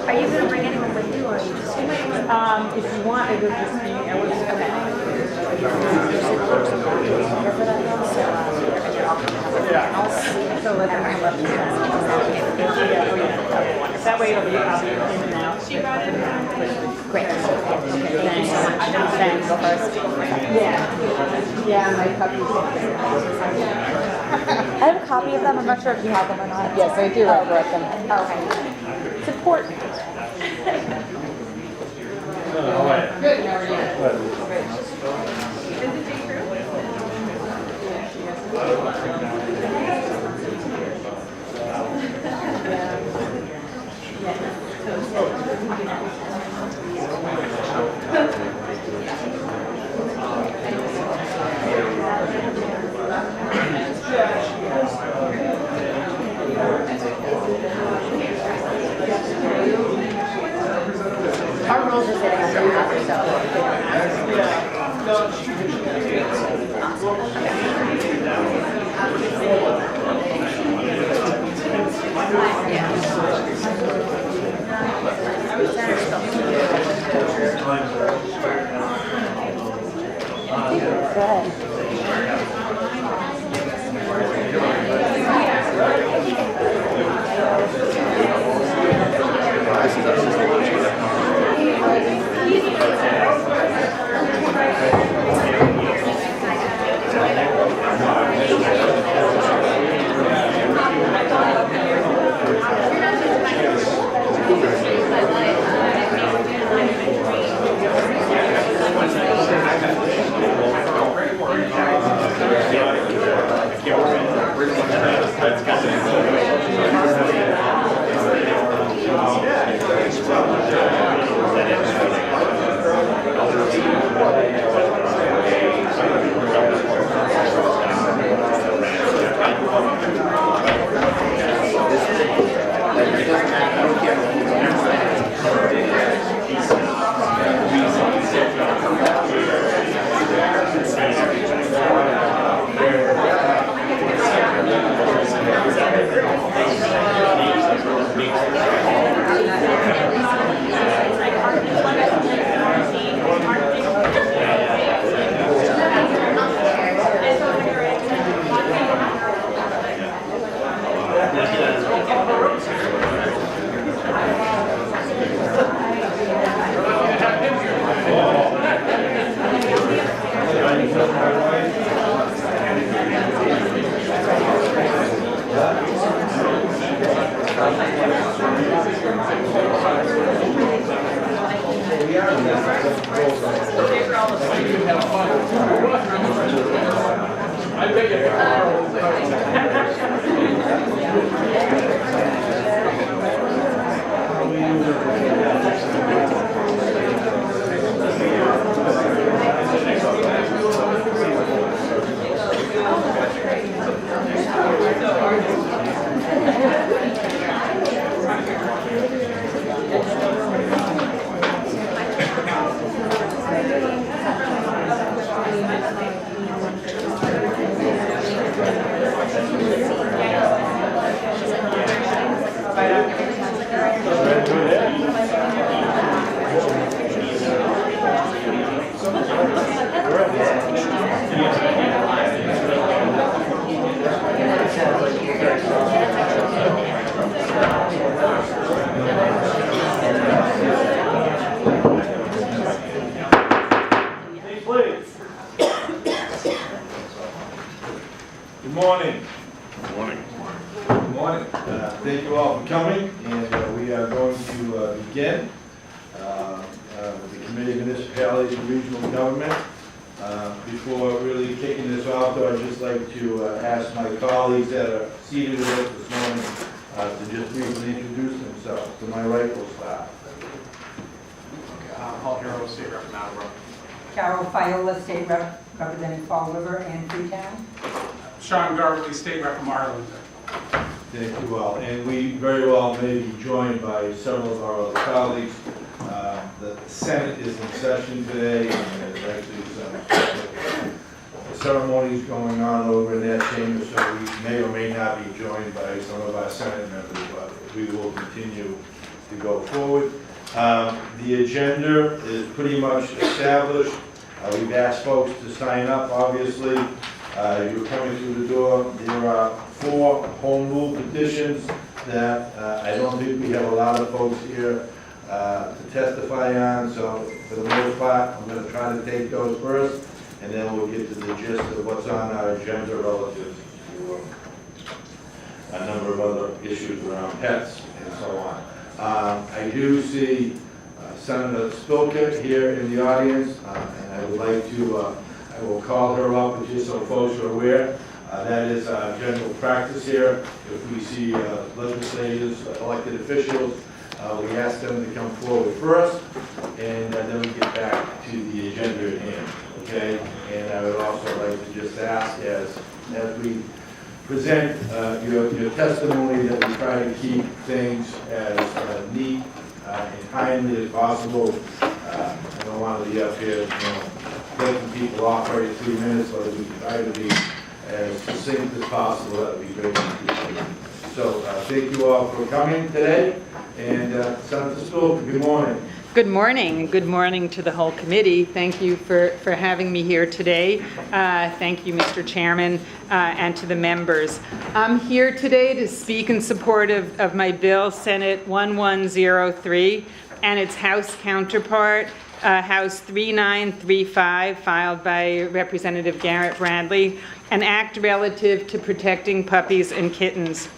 Are you going to bring anyone with you, or are you just going to? If you want, it would just be, I would just, okay. So let them come up to that. That way it'll be in and out. She brought it. Great. Thank you so much. Thanks. Go first. Yeah. Yeah, my puppy. I have a copy of them. I'm not sure if you have them or not. Yes, I do. I brought them. Oh, okay. It's important. Good, how are you? Our rules are sitting on the after, so. Good. begin with the Committee of Municipalities and Regional Government. Before really kicking this off, though, I'd just like to ask my colleagues that are seated with us this morning to just briefly introduce themselves. To my right, we'll start. Paul Hero, State Rep from Attleboro. Carol Fiola, State Rep representing Fall River and Freetown. Sean Garbley, State Rep from Arlington. Thank you all. And we very well may be joined by several of our other colleagues. The Senate is in session today, and there's actually some ceremonies going on over in that chamber, so we may or may not be joined by some of our Senate members, but we will continue to go forward. The agenda is pretty much established. We've asked folks to sign up, obviously. You're coming through the door. There are 4 home rule petitions that I don't think we have a lot of folks here to testify on, so for the most part, I'm going to try to take those first, and then we'll get to the gist of what's on our agenda relative to a number of other issues around pets and so on. I do see Senator Spilka here in the audience, and I would like to, I will call her up just so folks are aware. That is general practice here. If we see legislators, elected officials, we ask them to come forward first, and then we get back to the agenda at hand, okay? And I would also like to just ask, as we present your testimony, that we try to keep things as neat and timely as possible. I don't want to be up here, taking people off every 3 minutes, but we try to be as succinct as possible. That would be great. So thank you all for coming today. And Senator Spilka, good morning. Good morning, and good morning to the whole committee. Thank you for having me here today. Thank you, Mr. Chairman, and to the members. I'm here today to speak in support of my bill, Senate 2103, and its House counterpart, House 3935, filed by Representative Garrett Bradley, an act relative to protecting puppies and kittens.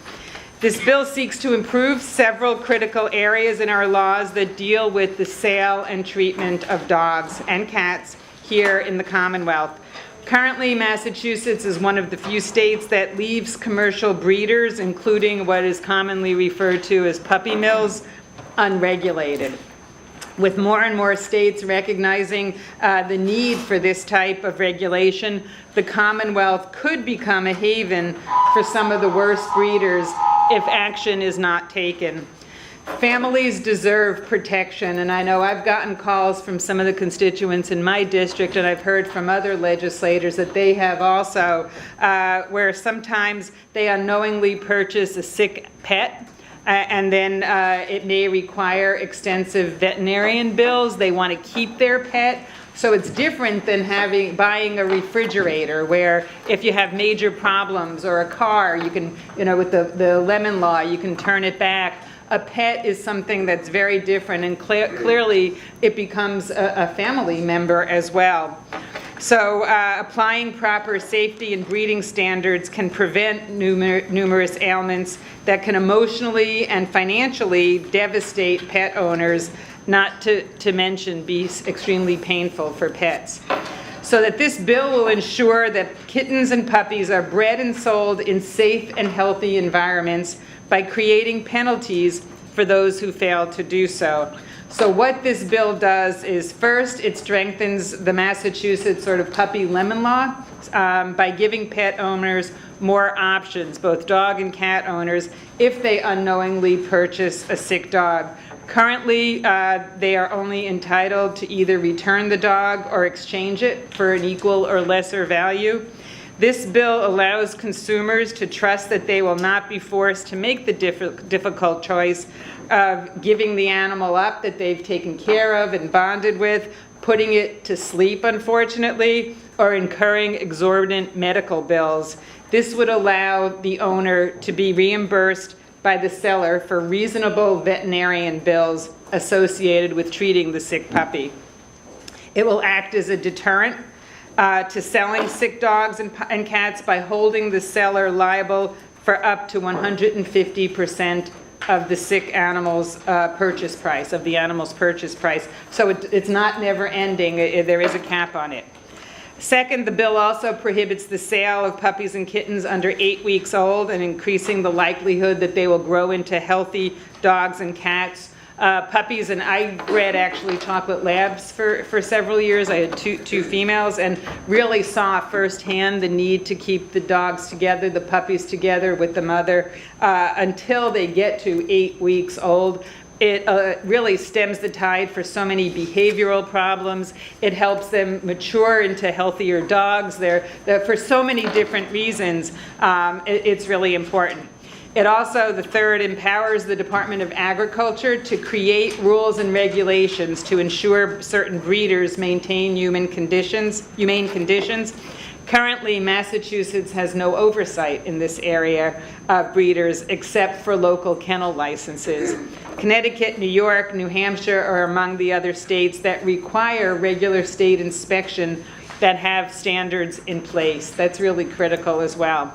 This bill seeks to improve several critical areas in our laws that deal with the sale and treatment of dogs and cats here in the Commonwealth. Currently, Massachusetts is one of the few states that leaves commercial breeders, including what is commonly referred to as puppy mills, unregulated. With more and more states recognizing the need for this type of regulation, the Commonwealth could become a haven for some of the worst breeders if action is not taken. Families deserve protection, and I know I've gotten calls from some of the constituents in my district, and I've heard from other legislators that they have also, where sometimes they unknowingly purchase a sick pet, and then it may require extensive veterinarian bills. They want to keep their pet. So it's different than buying a refrigerator, where if you have major problems, or a car, you can, with the lemon law, you can turn it back. A pet is something that's very different, and clearly it becomes a family member as well. So applying proper safety and breeding standards can prevent numerous ailments that can emotionally and financially devastate pet owners, not to mention be extremely painful for pets. So that this bill will ensure that kittens and puppies are bred and sold in safe and healthy environments by creating penalties for those who fail to do so. So what this bill does is, first, it strengthens the Massachusetts sort of puppy lemon law by giving pet owners more options, both dog and cat owners, if they unknowingly purchase a sick dog. Currently, they are only entitled to either return the dog or exchange it for an equal or lesser value. This bill allows consumers to trust that they will not be forced to make the difficult choice of giving the animal up that they've taken care of and bonded with, putting it to sleep, unfortunately, or incurring exorbitant medical bills. This would allow the owner to be reimbursed by the seller for reasonable veterinarian bills associated with treating the sick puppy. It will act as a deterrent to selling sick dogs and cats by holding the seller liable for up to 150% of the sick animal's purchase price, of the animal's purchase price. So it's not never ending, there is a cap on it. Second, the bill also prohibits the sale of puppies and kittens under 8 weeks old and increasing the likelihood that they will grow into healthy dogs and cats. Puppies, and I bred actually chocolate labs for several years. I had two females, and really saw firsthand the need to keep the dogs together, the puppies together with the mother until they get to 8 weeks old. It really stems the tide for so many behavioral problems. It helps them mature into healthier dogs. They're for so many different reasons, it's really important. It also, the third, empowers the Department of Agriculture to create rules and regulations to ensure certain breeders maintain humane conditions. Currently, Massachusetts has no oversight in this area of breeders except for local kennel licenses. Connecticut, New York, New Hampshire are among the other states that require regular state inspection that have standards in place. That's really critical as well.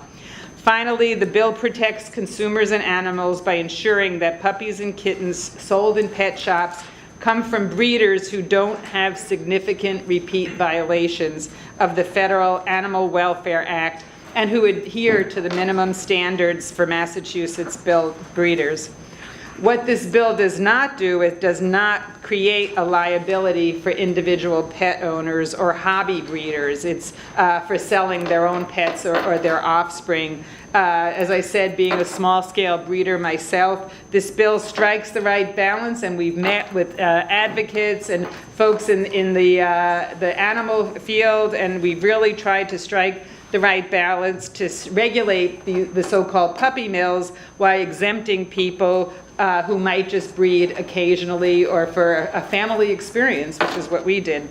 Finally, the bill protects consumers and animals by ensuring that puppies and kittens sold in pet shops come from breeders who don't have significant repeat violations of the Federal Animal Welfare Act and who adhere to the minimum standards for Massachusetts built breeders. What this bill does not do, it does not create a liability for individual pet owners or hobby breeders. It's for selling their own pets or their offspring. As I said, being a small-scale breeder myself, this bill strikes the right balance, and we've met with advocates and folks in the animal field, and we've really tried to strike the right balance to regulate the so-called puppy mills while exempting people who might just breed occasionally or for a family experience, which is what we did.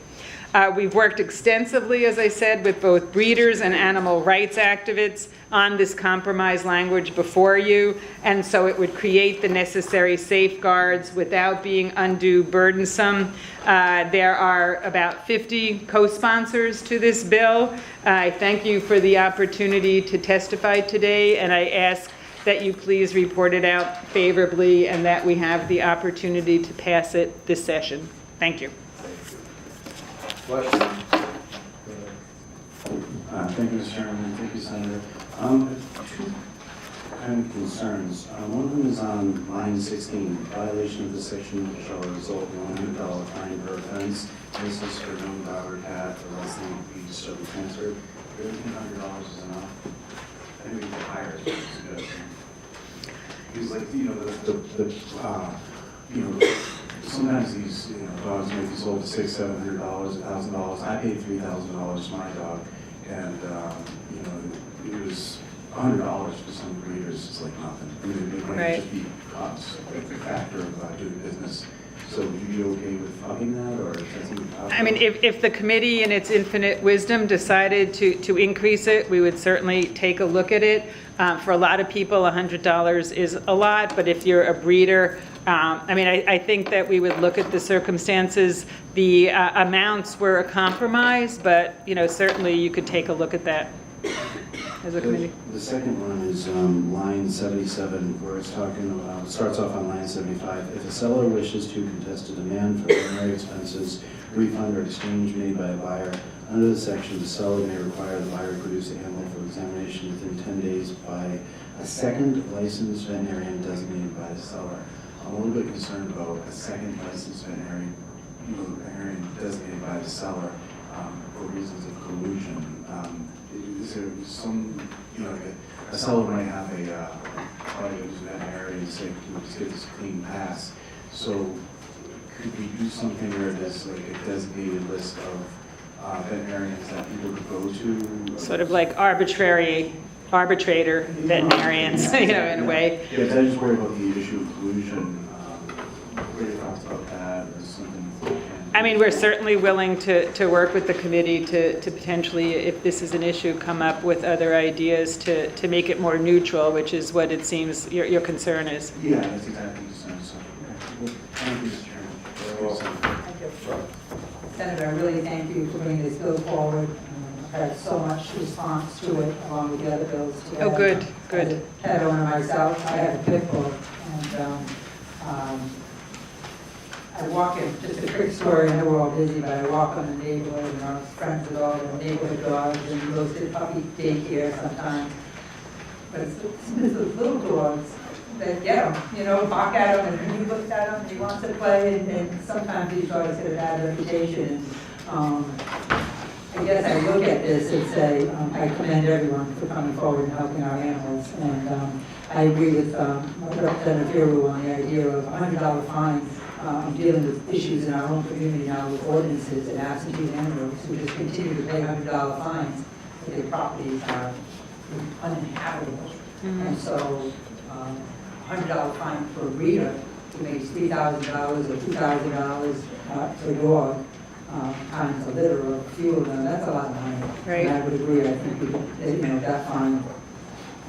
We've worked extensively, as I said, with both breeders and animal rights activists on this compromise language before you, and so it would create the necessary safeguards without being undue burdensome. There are about 50 co-sponsors to this bill. I thank you for the opportunity to testify today, and I ask that you please report it out favorably and that we have the opportunity to pass it this session. Thank you. Question? Thank you, Mr. Chairman. Thank you, Senator. Two kind of concerns. One of them is on line 16. Violation of this section shall result in $100 fine per offense. This is for no dog or cat or less than be shall be transferred. $1,500 is enough. Maybe higher is good. Because, like, you know, sometimes these dogs may be sold for $600, $700, $1,000. I paid $3,000 for my dog, and it was $100 for some breeders. It's like nothing. I mean, it might just be cost, like the factor of doing business. So would you be okay with upping that, or is that something? I mean, if the committee in its infinite wisdom decided to increase it, we would certainly take a look at it. For a lot of people, $100 is a lot, but if you're a breeder, I mean, I think that we would look at the circumstances. The amounts were a compromise, but certainly you could take a look at that as a committee. The second one is line 77, where it's talking about, it starts off on line 75. If a seller wishes to contest a demand for ordinary expenses, refund or exchange made by a buyer, under the section, the seller may require the buyer to produce an animal for examination within 10 days by a second licensed veterinarian designated by the seller. I'm a little bit concerned about a second licensed veterinarian designated by the seller for reasons of collusion. Is there some, like a seller might have probably goes to that area and say, can we just get this clean pass? So could we do something where there's like a designated list of veterinarians that people could go to? Sort of like arbitrator veterinarians, in a way. Yeah, I just worry about the issue of collusion. What are your thoughts about that, or something? I mean, we're certainly willing to work with the committee to potentially, if this is an issue, come up with other ideas to make it more neutral, which is what it seems your concern is. Yeah, that's exactly the same. So, well, thank you, Mr. Chairman. Thank you. Senator, I really thank you for bringing this bill forward. I've had so much response to it along with the other bills together. Oh, good, good. As a pet owner myself, I have a pit bull, and I walk in, just a quick story, I know we're all busy, but I walk on the neighborhood, and I was friends with all the neighborhood dogs, and we go to puppy daycare sometimes. But it's the little dogs that get them, you know, bark at them, and he looks at them, and he wants to play, and sometimes these dogs get a bad reputation. I guess I look at this and say, I commend everyone for coming forward and helping our animals, and I agree with Representative Hiru on the idea of $100 fines. Dealing with issues in our own community now with ordinances and absentee landlords who just continue to pay $100 fines if their properties are uninhabitable. And so $100 fine for a breeder who makes $3,000 or $2,000 per dog times a litter of a few of them, that's a lot of money. Right. And I would agree, I think people, you know, that fine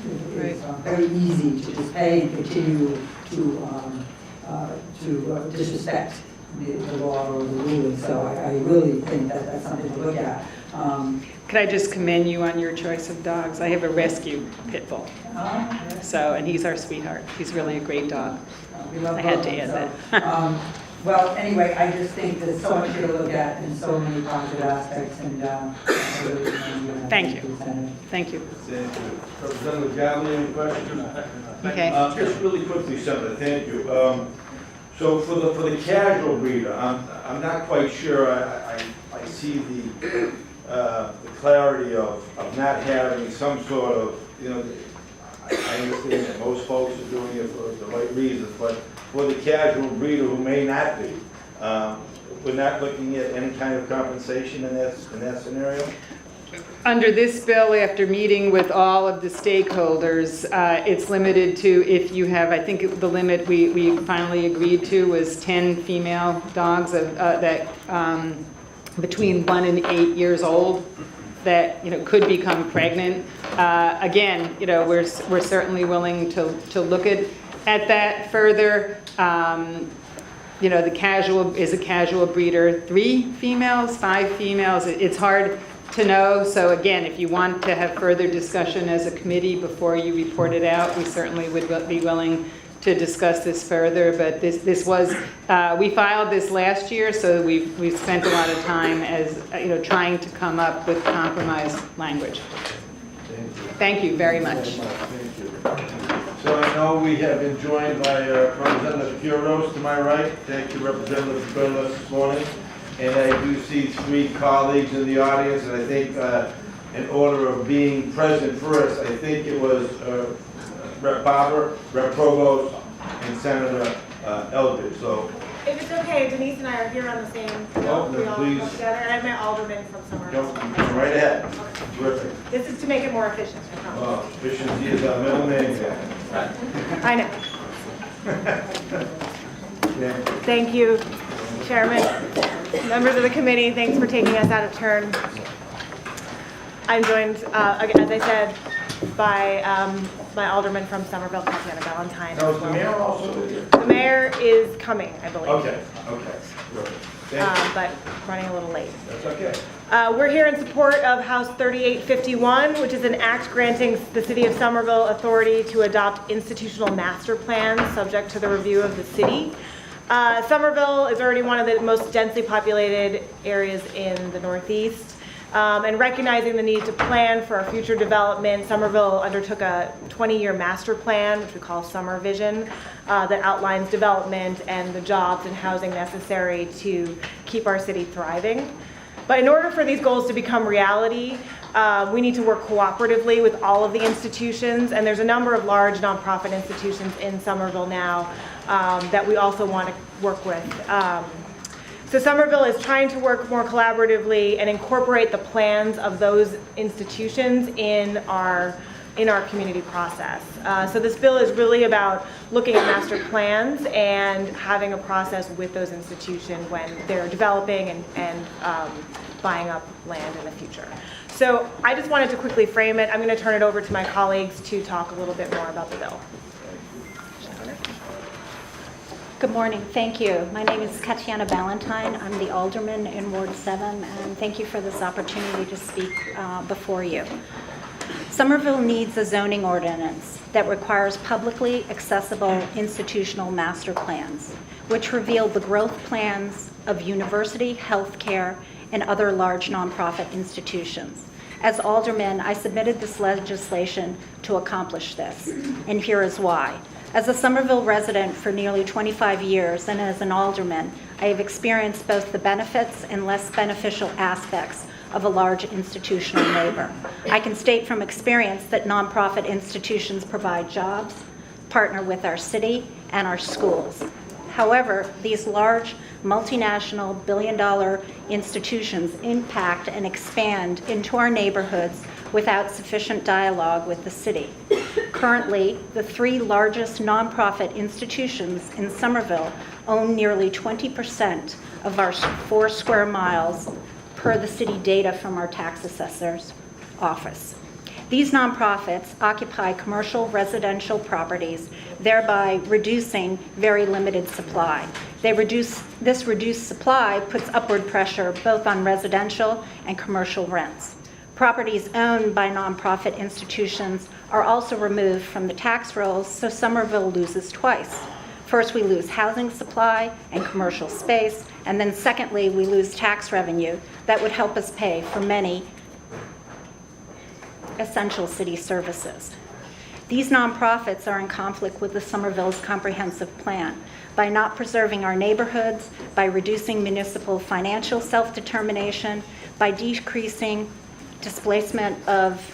is very easy to just pay and continue to disrespect the law or the ruling. So I really think that that's something to look at. Could I just commend you on your choice of dogs? I have a rescue pit bull. So, and he's our sweetheart. He's really a great dog. We love I had to dogs, add so, that. well, anyway, I just think there's so much here to look at and so many positive aspects, and I really commend you. Thank you. Thank you. Thank you. Representative Gadley, any questions? Okay. Just really quickly, Senator, thank you. So for the casual breeder, I'm not quite sure. I see the clarity of not having some sort of, you know, I understand that most folks are doing it for the right reasons, but for the casual breeder who may not be, we're not looking at any kind of compensation in that scenario? Under this bill, after meeting with all of the stakeholders, it's limited to if you have, I think the limit we finally agreed to was 10 female dogs that between 1 and 8 years old that, you know, could become pregnant. Again, you know, we're certainly willing to look at that further. You know, the casual is a casual breeder, 3 females, 5 females. It's hard to know. So again, if you want to have further discussion as a committee before you report it out, we certainly would be willing to discuss this further. But this was, we filed this last year, so we've spent a lot of time as, you know, trying to come up with compromise language. Thank you very much. Thank you. So I know we have been joined by Representative Quiros to my right. Thank you, Representative, for joining us this morning. And I do see 3 colleagues in the audience, and I think in order of being present first, I think it was Rep. Barber, Rep. Provost, and Senator Eldridge. So, If it's okay, Denise and I are here on the same Oh, bill. then We all please. go together, and I have my alderman from somewhere go else. right ahead. Terrific. This is to make it more efficient. I promise. Efficiency is our middle name here. I know. Yeah. Thank you, Chairman. Members of the committee, thanks for taking us out of turn. I'm joined, again, as I said, by my alderman from Somerville, Tatiana Valentine. Now, is the mayor also with you? The mayor is coming, I believe. Okay. Terrific. Thank you. But running a little late. That's okay. We're here in support of House 3851, which is an act granting the City of Somerville authority to adopt institutional master plans subject to the review of the city. Somerville is already one of the most densely populated areas in the Northeast. And recognizing the need to plan for our future development, Somerville undertook a 20-year master plan, which we call Summer Vision, that outlines development and the jobs and housing necessary to keep our city thriving. But in order for these goals to become reality, we need to work cooperatively with all of the institutions, and there's a number of large nonprofit institutions in Somerville now that we also want to work with. So Somerville is trying to work more collaboratively and incorporate the plans of those institutions in our community process. So this bill is really about looking at master plans and having a process with those institutions when they're developing and buying up land in the future. So I just wanted to quickly frame it. I'm going to turn it over to my colleagues to talk a little bit more about the bill. Good morning, thank you. My name is Tatiana Valentine. I'm the alderman in Ward 7, and thank you for this opportunity to speak before you. Somerville needs a zoning ordinance that requires publicly accessible institutional master plans, which reveal the growth plans of university, healthcare, and other large nonprofit institutions. As alderman, I submitted this legislation to accomplish this, and here is why. As a Somerville resident for nearly 25 years and as an alderman, I have experienced both the benefits and less beneficial aspects of a large institutional neighbor. I can state from experience that nonprofit institutions provide jobs, partner with our city and our schools. However, these large multinational billion-dollar institutions impact and expand into our neighborhoods without sufficient dialogue with the city. Currently, the 3 largest nonprofit institutions in Somerville own nearly 20% of our 4 square miles per the city data from our tax assessor's office. These nonprofits occupy commercial residential properties, thereby reducing very limited supply. This reduced supply puts upward pressure both on residential and commercial rents. Properties owned by nonprofit institutions are also removed from the tax rolls, so Somerville loses twice. First, we lose housing supply and commercial space, and then secondly, we lose tax revenue that would help us pay for many essential city services. These nonprofits are in conflict with the Somerville's comprehensive plan by not preserving our neighborhoods, by reducing municipal financial self-determination, by increasing displacement of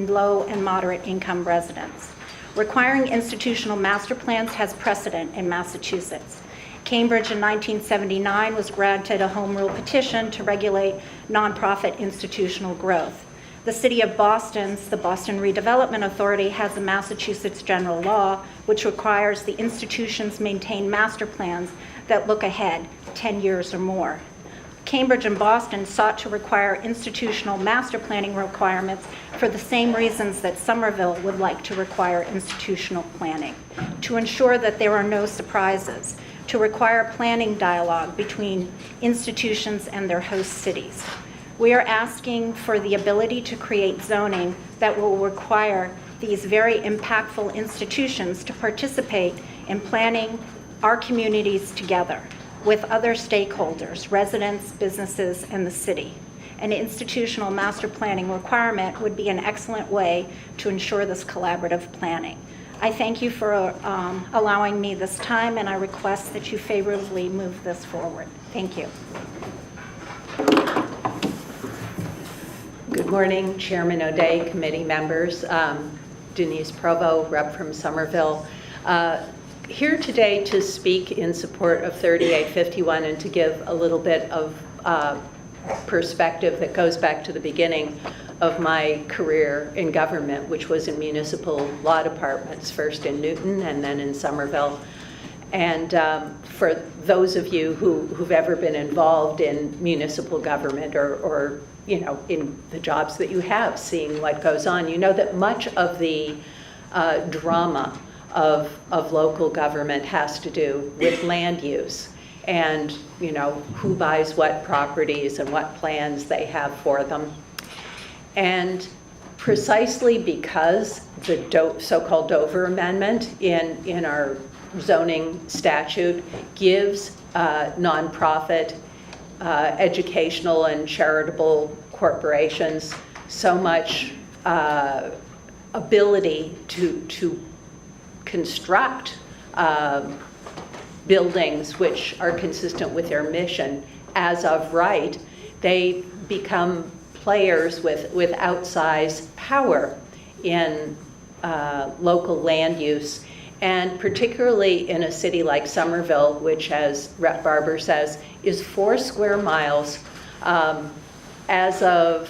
low and moderate income residents. Requiring institutional master plans has precedent in Massachusetts. Cambridge in 1979 was granted a home rule petition to regulate nonprofit institutional growth. The City of Boston's, the Boston Redevelopment Authority, has a Massachusetts general law which requires the institutions maintain master plans that look ahead 10 years or more. Cambridge and Boston sought to require institutional master planning requirements for the same reasons that Somerville would like to require institutional planning, to ensure that there are no surprises, to require planning dialogue between institutions and their host cities. We are asking for the ability to create zoning that will require these very impactful institutions to participate in planning our communities together with other stakeholders, residents, businesses, and the city. An institutional master planning requirement would be an excellent way to ensure this collaborative planning. I thank you for allowing me this time, and I request that you favorably move this forward. Thank you. Good morning, Chairman O'Day, committee members, Denise Provo, rep from Somerville. Here today to speak in support of 3851 and to give a little bit of perspective that goes back to the beginning of my career in government, which was in municipal law departments, first in Newton and then in Somerville. And for those of you who've ever been involved in municipal government or you know, in the jobs that you have, seeing what goes on, you know that much of the drama of local government has to do with land use and, you know, who buys what properties and what plans they have for them. And precisely because the so-called Dover Amendment in our zoning statute gives nonprofit, educational and charitable corporations so much ability to construct buildings which are consistent with their mission as of right, they become players with outsized power in local land use, and particularly in a city like Somerville, which, as Rep. Barber says, is 4 square miles. As of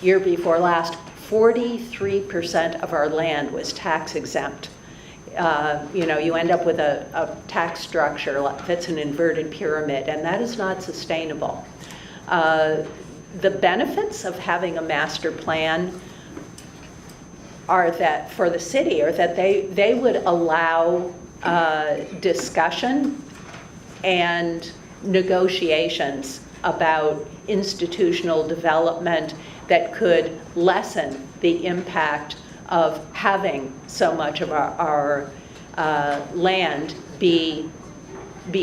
year before last, 43% of our land was tax exempt. You know, you end up with a tax structure that's an inverted pyramid, and that is not sustainable. The benefits of having a master plan are that for the city are that they would allow discussion and negotiations about institutional development that could lessen the impact of having so much of our land be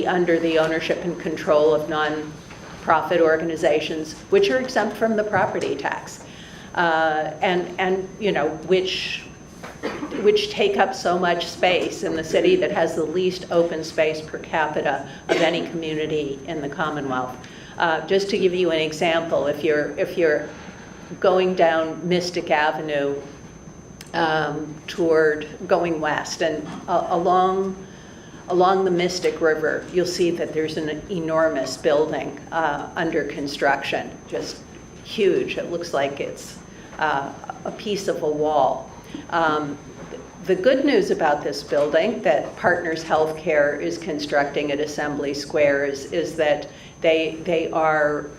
under the ownership and control of non-profit organizations, which are exempt from the property tax, and you know, which take up so much space in the city that has the least open space per capita of any community in the Commonwealth. Just to give you an example, if you're going down Mystic Avenue toward going west and along the Mystic River, you'll see that there's an enormous building under construction, just huge. It looks like it's a piece of a wall. The good news about this building that Partners Healthcare is constructing at Assembly Square is that they are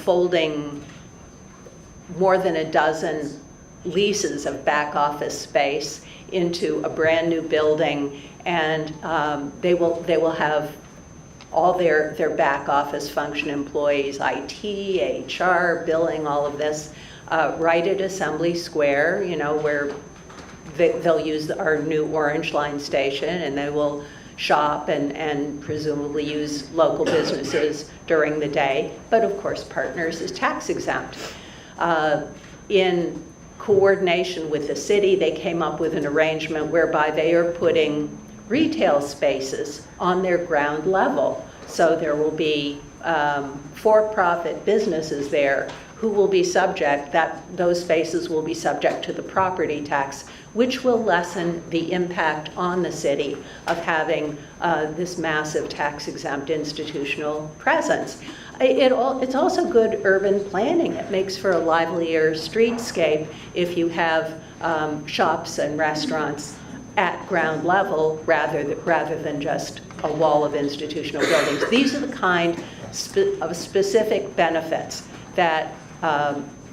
folding more than a dozen leases of back office space into a brand new building, and they will have all their back office function employees, IT, HR, billing, all of this, right at Assembly Square, you know, where they'll use our new Orange Line station, and they will shop and presumably use local businesses during the day. But of course, Partners is tax exempt. In coordination with the city, they came up with an arrangement whereby they are putting retail spaces on their ground level. So there will be for-profit businesses there who will be those spaces will be subject to the property tax, which will lessen the impact on the city of having this massive tax-exempt institutional presence. It's also good urban planning. It makes for a livelier streetscape if you have shops and restaurants at ground level rather than just a wall of institutional buildings. These are the kind of specific benefits that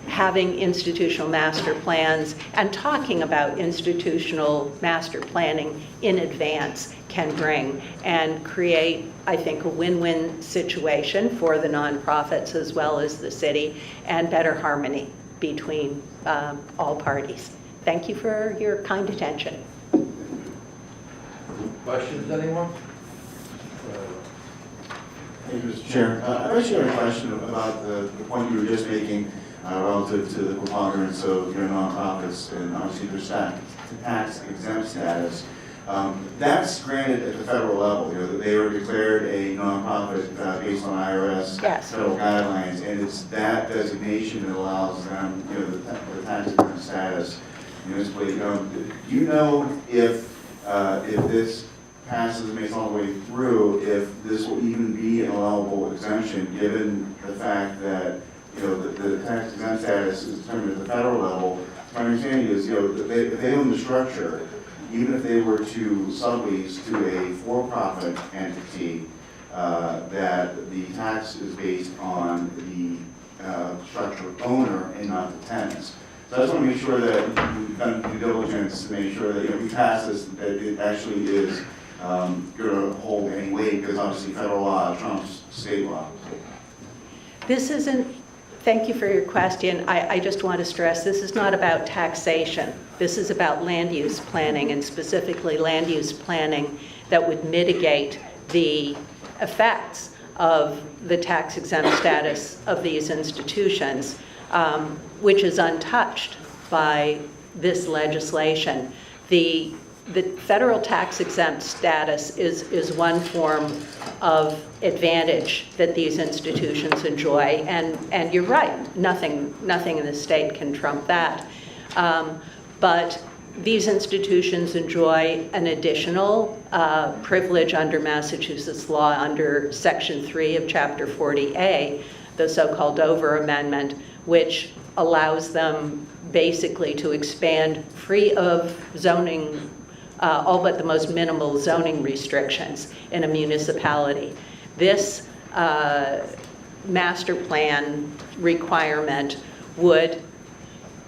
having institutional master plans and talking about institutional master planning in advance can bring and create, I think, a win-win situation for the nonprofits as well as the city, and better harmony between all parties. Thank you for your kind attention. Questions, anyone? Thank you, Mr. Chair. I actually have a question about the point you were just making relative to the preponderance of your nonprofits and obviously their tax exempt status. That's granted at the federal level. You know, they are declared a nonprofit based on IRS federal guidelines, and it's that designation that allows them, you know, the tax exempt status municipally. Do you know if this passes and makes all the way through, if this will even be an allowable exemption, given the fact that, you know, the tax exempt status is determined at the federal level? My understanding is, you know, if they own the structure, even if they were to sublease to a for-profit entity, that the tax is based on the structure owner and not the tenants. So I just want to make sure that you've done due diligence to make sure that, you know, if we pass this, that it actually is going to hold any weight, because obviously federal law trumps state law. This isn't, thank you for your question. I just want to stress, this is not about taxation. This is about land use planning, and specifically land use planning that would mitigate the effects of the tax exempt status of these institutions, which is untouched by this legislation. The federal tax exempt status is one form of advantage that these institutions enjoy, and you're right, nothing in the state can trump that. But these institutions enjoy an additional privilege under Massachusetts law under Section 3 of Chapter 40A, the so-called Dover Amendment, which allows them basically to expand free of zoning, all but the most minimal zoning restrictions in a municipality. This master plan requirement would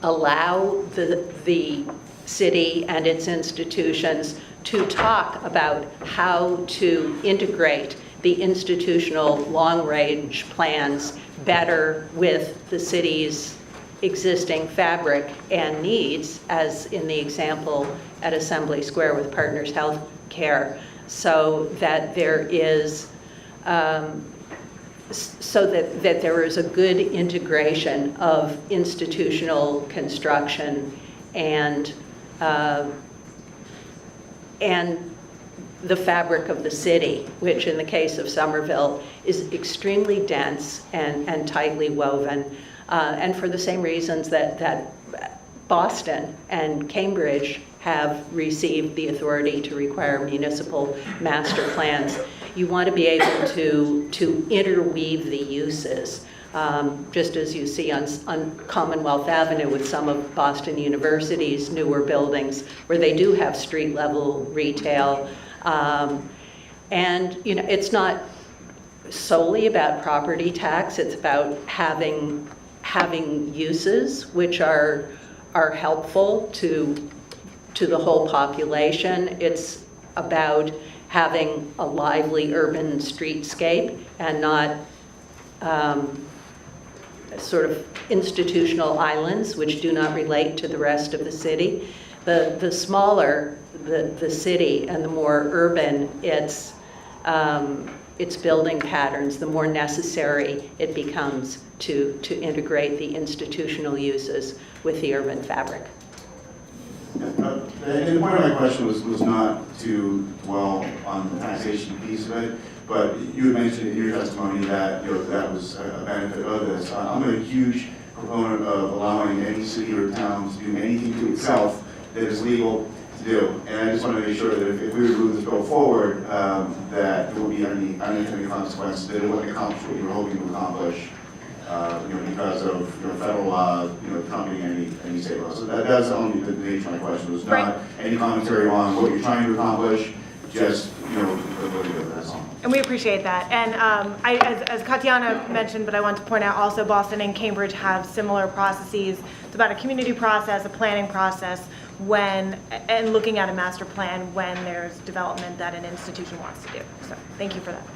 allow the city and its institutions to talk about how to integrate the institutional long-range plans better with the city's existing fabric and needs, as in the example at Assembly Square with Partners Healthcare, so that there is that there is a good integration of institutional construction and the fabric of the city, which in the case of Somerville is extremely dense and tightly woven, and for the same reasons that Boston and Cambridge have received the authority to require municipal master plans. You want to be able to interweave the uses, just as you see on Commonwealth Avenue with some of Boston University's newer buildings, where they do have street level retail. And it's not solely about property tax. It's about having uses which are helpful to the whole population. It's about having a lively urban streetscape and not sort of institutional islands which do not relate to the rest of the city. The smaller the city and the more urban its building patterns, the more necessary it becomes to integrate the institutional uses with the urban fabric. And the point of my question was not to dwell on the taxation piece of it, but you had mentioned in your testimony that that was a benefit of this. I'm a huge proponent of allowing any city or town to do anything to itself that is legal to do. And I just want to make sure that if we were to move this bill forward, that there will be any unintended consequences, that it wouldn't accomplish what you were hoping to accomplish. Because of federal law, trumping any state law. So that's only the nature of my question. Was not any commentary on what you're trying to accomplish, just the ability to do it. That's all. And we appreciate that. And as Katiana mentioned, but I want to point out also Boston and Cambridge have similar processes. It's about a community process, a planning process, and looking at a master plan when there's development that an institution wants to do. So thank you for that.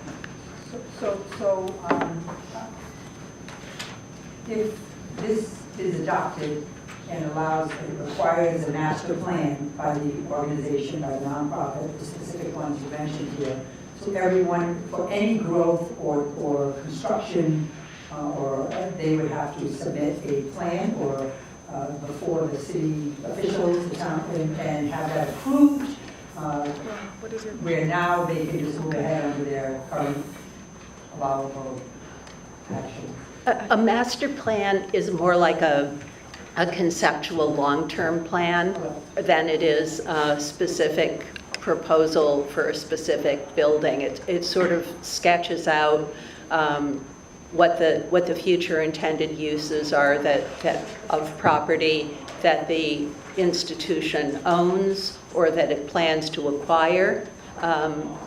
If this is adopted and requires a master plan by the organization, by the nonprofit, the specific ones you mentioned here, so everyone, for any growth or construction, or they would have to submit a plan or before the city officials, the town, and have that approved, where now they can just move ahead under their current allowable action. A master plan is more like a conceptual long-term plan than it is a specific proposal for a specific building. It sort of sketches out what the future intended uses are of property that the institution owns or that it plans to acquire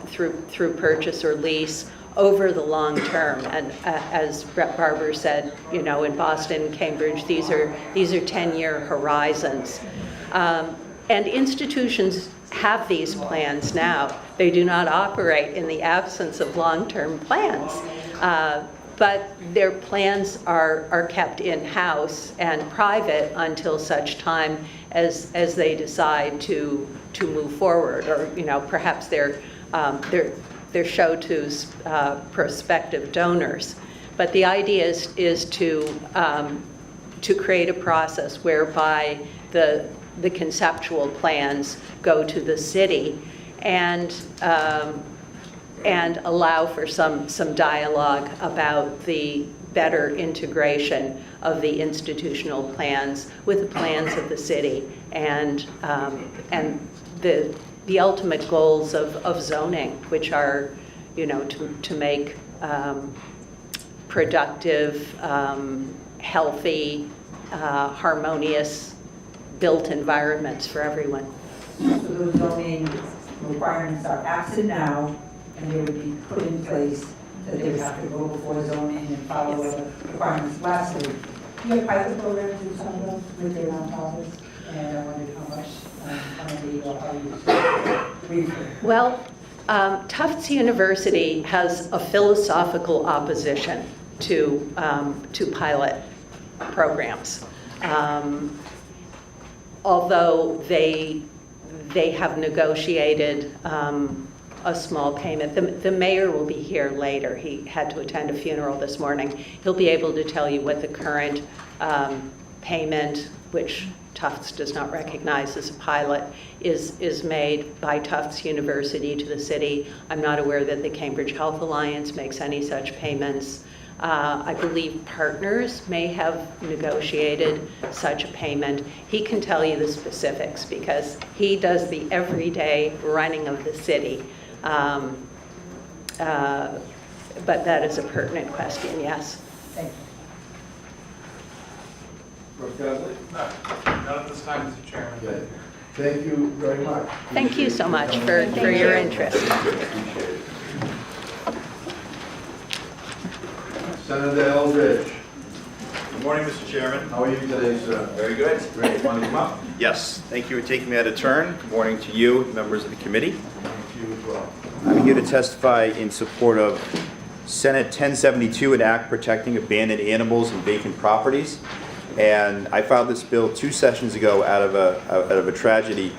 through purchase or lease over the long term. And as Brett Barber said, in Boston, Cambridge, these are 10-year horizons. And institutions have these plans now. They do not operate in the absence of long-term plans. But their plans are kept in-house and private until such time as they decide to move forward, or perhaps they're show to prospective donors. But the idea is to create a process whereby the conceptual plans go to the city and allow for some dialogue about the better integration of the institutional plans with the plans of the city and the ultimate goals of zoning, which are, to make productive, healthy, harmonious built environments for everyone. So those zoning requirements are absent now, and they would be put in place, that they would have to go before zoning and follow the requirements. Lastly, do you have pilot programs in Somerville with your nonprofits? And I wondered how much money or how you briefly. Well, Tufts University has a philosophical opposition to pilot programs. Although they have negotiated a small payment. The mayor will be here later. He had to attend a funeral this morning. He'll be able to tell you what the current payment, which Tufts does not recognize as a pilot, is made by Tufts University to the city. I'm not aware that the Cambridge Health Alliance makes any such payments. I believe Partners may have negotiated such a payment. He can tell you the specifics because he does the everyday running of the city. But that is a pertinent question, yes. Thank you. Brooke Dudley? Not at this time, Mr. Chairman. Okay. Thank you very much. Thank you so much for your interest. Appreciate it. Senator Eldridge, Good morning, Mr. Chairman. how are you today, sir? Very good. Great. Want to come up? Yes, thank you for taking me at a turn. Good morning to you, members of the committee. Thank you as well. I'm here to testify in support of Senate 1072, an act protecting abandoned animals and vacant properties. And I filed this bill 2 sessions ago out of a tragedy.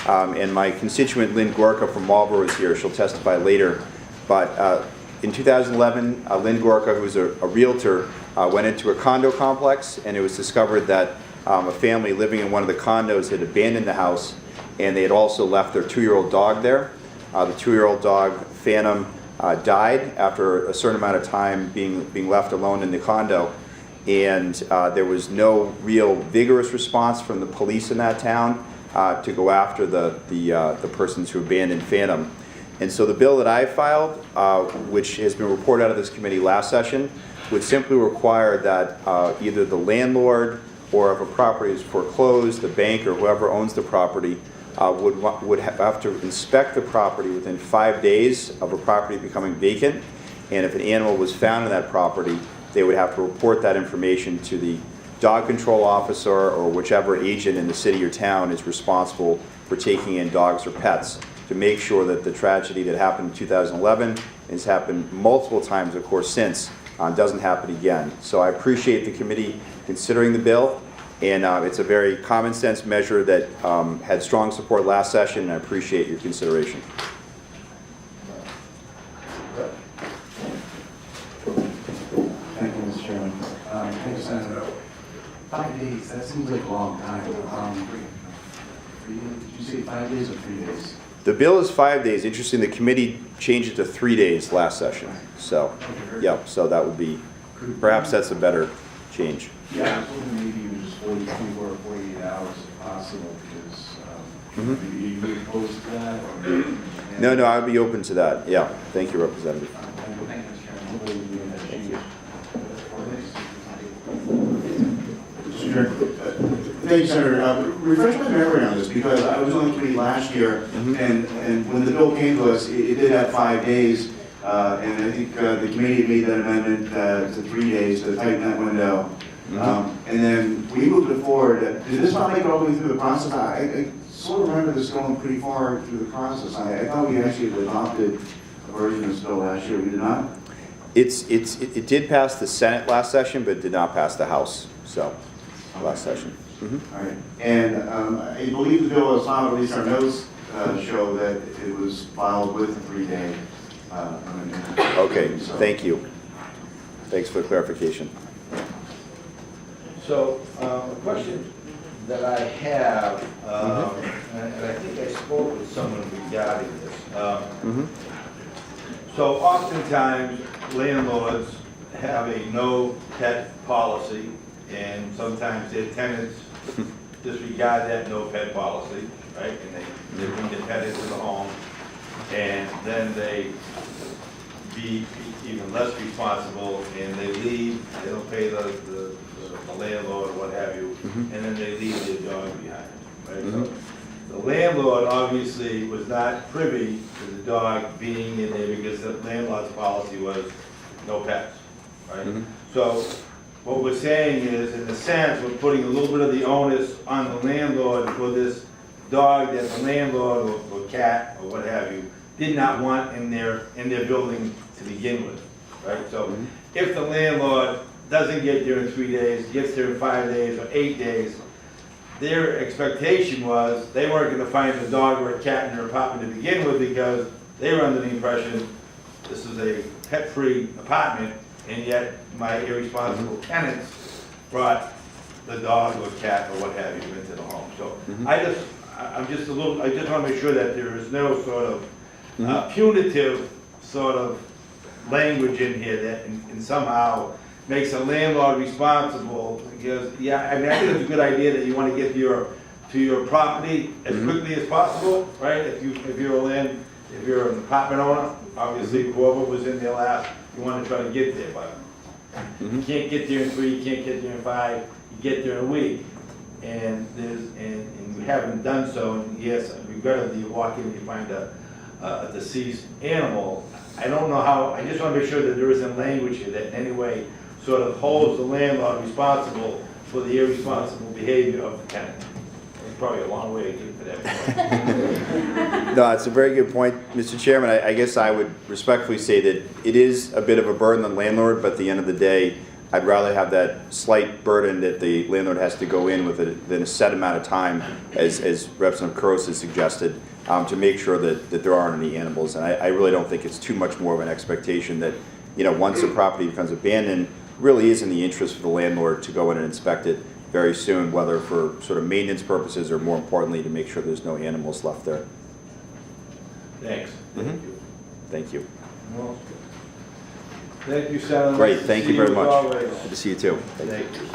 And my constituent Lynn Gorka from Marlborough is here. She'll testify later. But in 2011, Lynn Gorka, who's a realtor, went into a condo complex, and it was discovered that a family living in one of the condos had abandoned the house, and they had also left their 2-year-old dog there. The 2-year-old dog, Phantom, died after a certain amount of time being left alone in the condo, and there was no real vigorous response from the police in that town to go after the persons who abandoned Phantom. And so the bill that I filed, which has been reported out of this committee last session, would simply require that either the landlord or if a property is foreclosed, the bank or whoever owns the property would have to inspect the property within 5 days of a property becoming vacant. And if an animal was found in that property, they would have to report that information to the dog control officer or whichever agent in the city or town is responsible for taking in dogs or pets, to make sure that the tragedy that happened in 2011 and has happened multiple times, of course, since, doesn't happen again. So I appreciate the committee considering the bill, and it's a very common sense measure that had strong support last session, and I appreciate your consideration. Thank you, Mr. Chairman. Thank you, Senator. 5 days, that seems like a long time. Did you say 5 days or 3 days? The bill is 5 days. Interesting, the committee changed it to 3 days last session. So, yeah, so that would be, perhaps that's a better change. Yeah, I was hoping maybe even just 24 or 48 hours if possible, because maybe you would oppose to that, or... No, I would be open to that. Yeah, thank you, Representative. Thank you, Mr. Chairman. Hopefully we'll be in that change. Mr. Chair. Thank you, Senator. Refresh my memory on this, because I was on the committee last year, and when the bill came to us, it did have 5 days, and I think the committee made that amendment to 3 days to tighten that window. And then we moved it forward. Did this not make it all the way through the process? I sort of remember this going pretty far through the process. I thought we actually had adopted a version of this bill last year. We did not? It did pass the Senate last session, but it did not pass the House, so, last session. All right. And I believe the bill was filed, at least our notes show that it was filed with a 3-day amendment. Okay, thank you. Thanks for the clarification. So, a question that I have, and I think I spoke with someone regarding this. So oftentimes landlords have a no pet policy, and sometimes their tenants disregard that no pet policy, right? And they bring the pet into the home, and then they be even less responsible, and they leave, they don't pay the landlord or what have you, and then they leave their dog behind, right? So the landlord obviously was not privy to the dog being in there because the landlord's policy was no pets, right? So what we're saying is, in a sense, we're putting a little bit of the onus on the landlord for this dog that the landlord or cat or what have you did not want in their building to begin with, right? So if the landlord doesn't get there in 3 days, gets there in 5 days or 8 days, their expectation was they weren't gonna find a dog or a cat in their apartment to begin with because they were under the impression this is a pet-free apartment, and yet my irresponsible tenants brought the dog or cat or what have you into the home. So I just wanna make sure that there is no sort of punitive sort of language in here that and somehow makes a landlord responsible, because, yeah, I mean, I think it's a good idea that you want to get to your property as quickly as possible, right? If you're an apartment owner, obviously whoever was in there last, you want to try to get there, but you can't get there in 3, you can't get there in 5, you get there in a week, and we haven't done so, and yes, regrettably, you walk in and you find a deceased animal. I don't know how, I just want to make sure that there isn't language here that in any way sort of holds the landlord responsible for the irresponsible behavior of the tenant. It's probably a long way to get to that point. No, it's a very good point, Mr. Chairman. I guess I would respectfully say that it is a bit of a burden on the landlord, but at the end of the day, I'd rather have that slight burden that the landlord has to go in with than a set amount of time, as Representative Kuros has suggested, to make sure that there aren't any animals. And I really don't think it's too much more of an expectation that, you know, once the property becomes abandoned, really is in the interest of the landlord to go in and inspect it very soon, whether for sort of maintenance purposes or more importantly to make sure there's no animals left there. Thanks. Thank you. Well, thank you, Senator. Great, thank you very much. Always. Good to see you too. Thank you.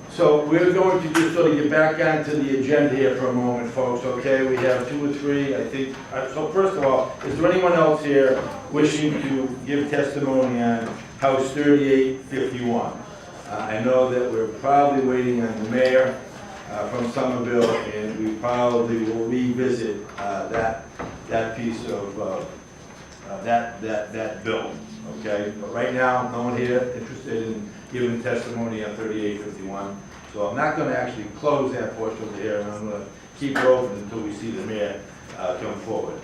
So we're going to just sort of get back onto the agenda here for a moment, folks, okay? We have 2 or 3, I think. So first of all, is there anyone else here wishing to give testimony on House 3851? I know that we're probably waiting on the mayor from Somerville, and we probably will revisit that piece of that bill, okay? But right now, no one here interested in giving testimony on 3851. So I'm not going to actually close that portion of the hearing. I'm going to keep it open until we see the mayor come forward.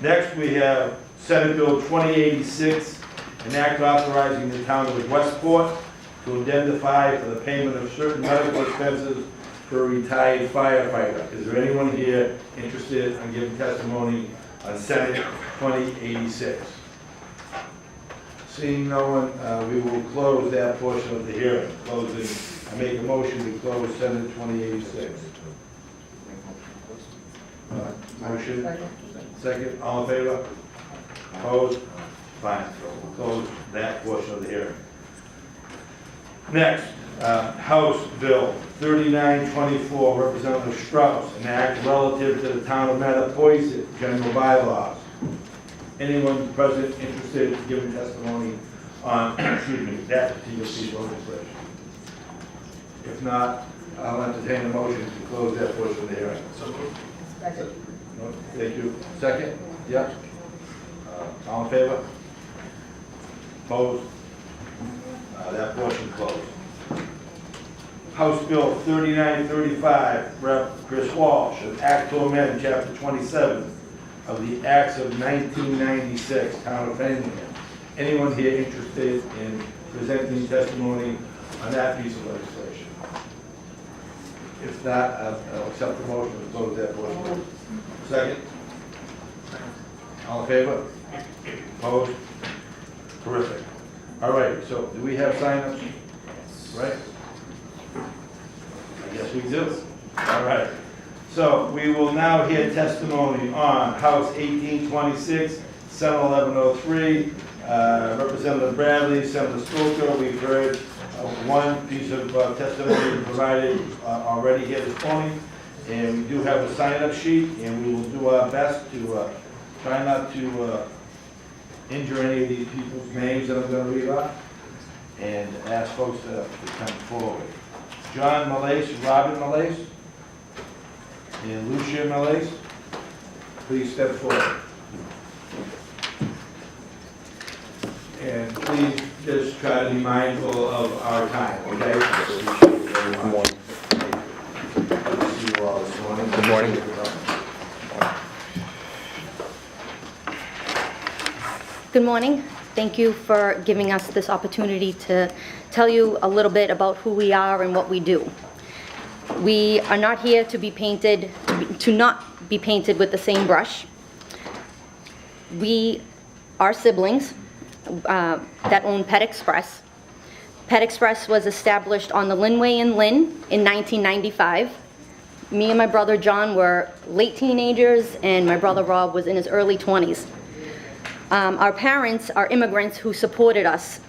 Next, we have Senate Bill 2086, an act authorizing the town of Westport to indemnify for the payment of certain medical expenses for a retired firefighter. Is there anyone here interested in giving testimony on Senate 2086? Seeing no one, we will close that portion of the hearing. I make a motion to close Senate 2086. Motion? Second, all in favor? Opposed? Fine, so we'll close that portion of the hearing. Next, House Bill 3924, Representative Strauss, an act relative to the town of Mattapoisett, general bylaws. Anyone present interested in giving testimony on, that particular piece of legislation? If not, I'll entertain a motion to close that portion of the hearing. Second. No, thank you. Second? Yeah? All in favor? Opposed? That portion closed. House Bill 3935, Rep. Chris Walsh, an act to amend Chapter 27 of the Acts of 1996, Town of Framingham. Anyone here interested in presenting testimony on that piece of legislation? If not, I'll accept the motion to close that portion. Second? All in favor? Opposed? Terrific. All right, so do we have sign-ups? Right? I guess we do. All right. So we will now hear testimony on House 1826, Senate 1103, Representative Bradley, Senator Stoker. We've heard one piece of testimony provided already here this morning, and we do have a sign-up sheet, and we will do our best to try not to injure any of these people's names that I'm going to read off, and ask folks to come forward. John Malace, Robin Malace, and Lucia Malace, please step forward. And please just try to be mindful of our time, okay? Good morning. Good to see you all this morning. Good morning. Good morning. Thank you for giving us this opportunity to tell you a little bit about who we are and what we do. We are not here to be painted, to not be painted with the same brush. We are siblings that own Pet Express. Pet Express was established on the Linway in Lynn in 1995. Me and my brother John were late teenagers, and my brother Rob was in his early 20s. Our parents are immigrants who supported us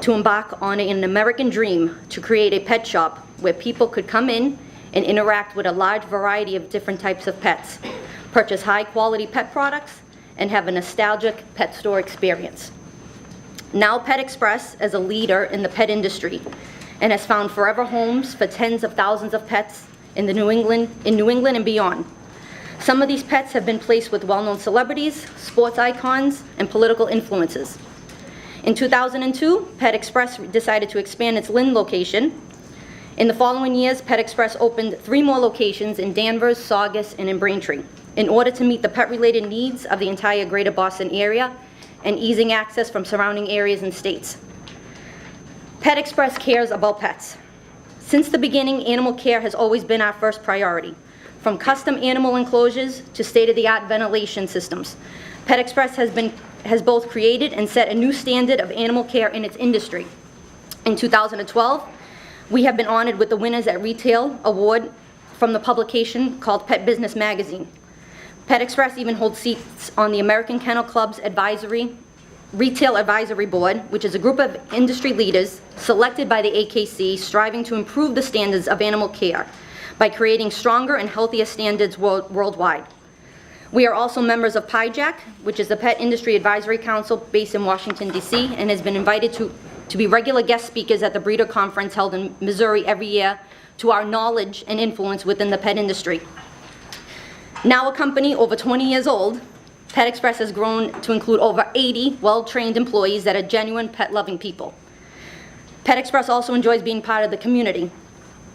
to embark on an American dream to create a pet shop where people could come in and interact with a large variety of different types of pets, purchase high-quality pet products, and have a nostalgic pet store experience. Now Pet Express is a leader in the pet industry and has found forever homes for tens of thousands of pets in New England and beyond. Some of these pets have been placed with well-known celebrities, sports icons, and political influences. In 2002, Pet Express decided to expand its Lynn location. In the following years, Pet Express opened 3 more locations in Danvers, Saugus, and in Braintree in order to meet the pet-related needs of the entire greater Boston area and easing access from surrounding areas and states. Pet Express cares about pets. Since the beginning, animal care has always been our first priority. From custom animal enclosures to state-of-the-art ventilation systems, Pet Express has both created and set a new standard of animal care in its industry. In 2012, we have been honored with the Winners at Retail Award from the publication called Pet Business Magazine. Pet Express even holds seats on the American Kennel Club's Retail Advisory Board, which is a group of industry leaders selected by the AKC striving to improve the standards of animal care by creating stronger and healthier standards worldwide. We are also members of PIJAC, which is the Pet Industry Advisory Council based in Washington, D.C., and has been invited to be regular guest speakers at the Breeder Conference held in Missouri every year to our knowledge and influence within the pet industry. Now a company over 20 years old, Pet Express has grown to include over 80 well-trained employees that are genuine pet-loving people. Pet Express also enjoys being part of the community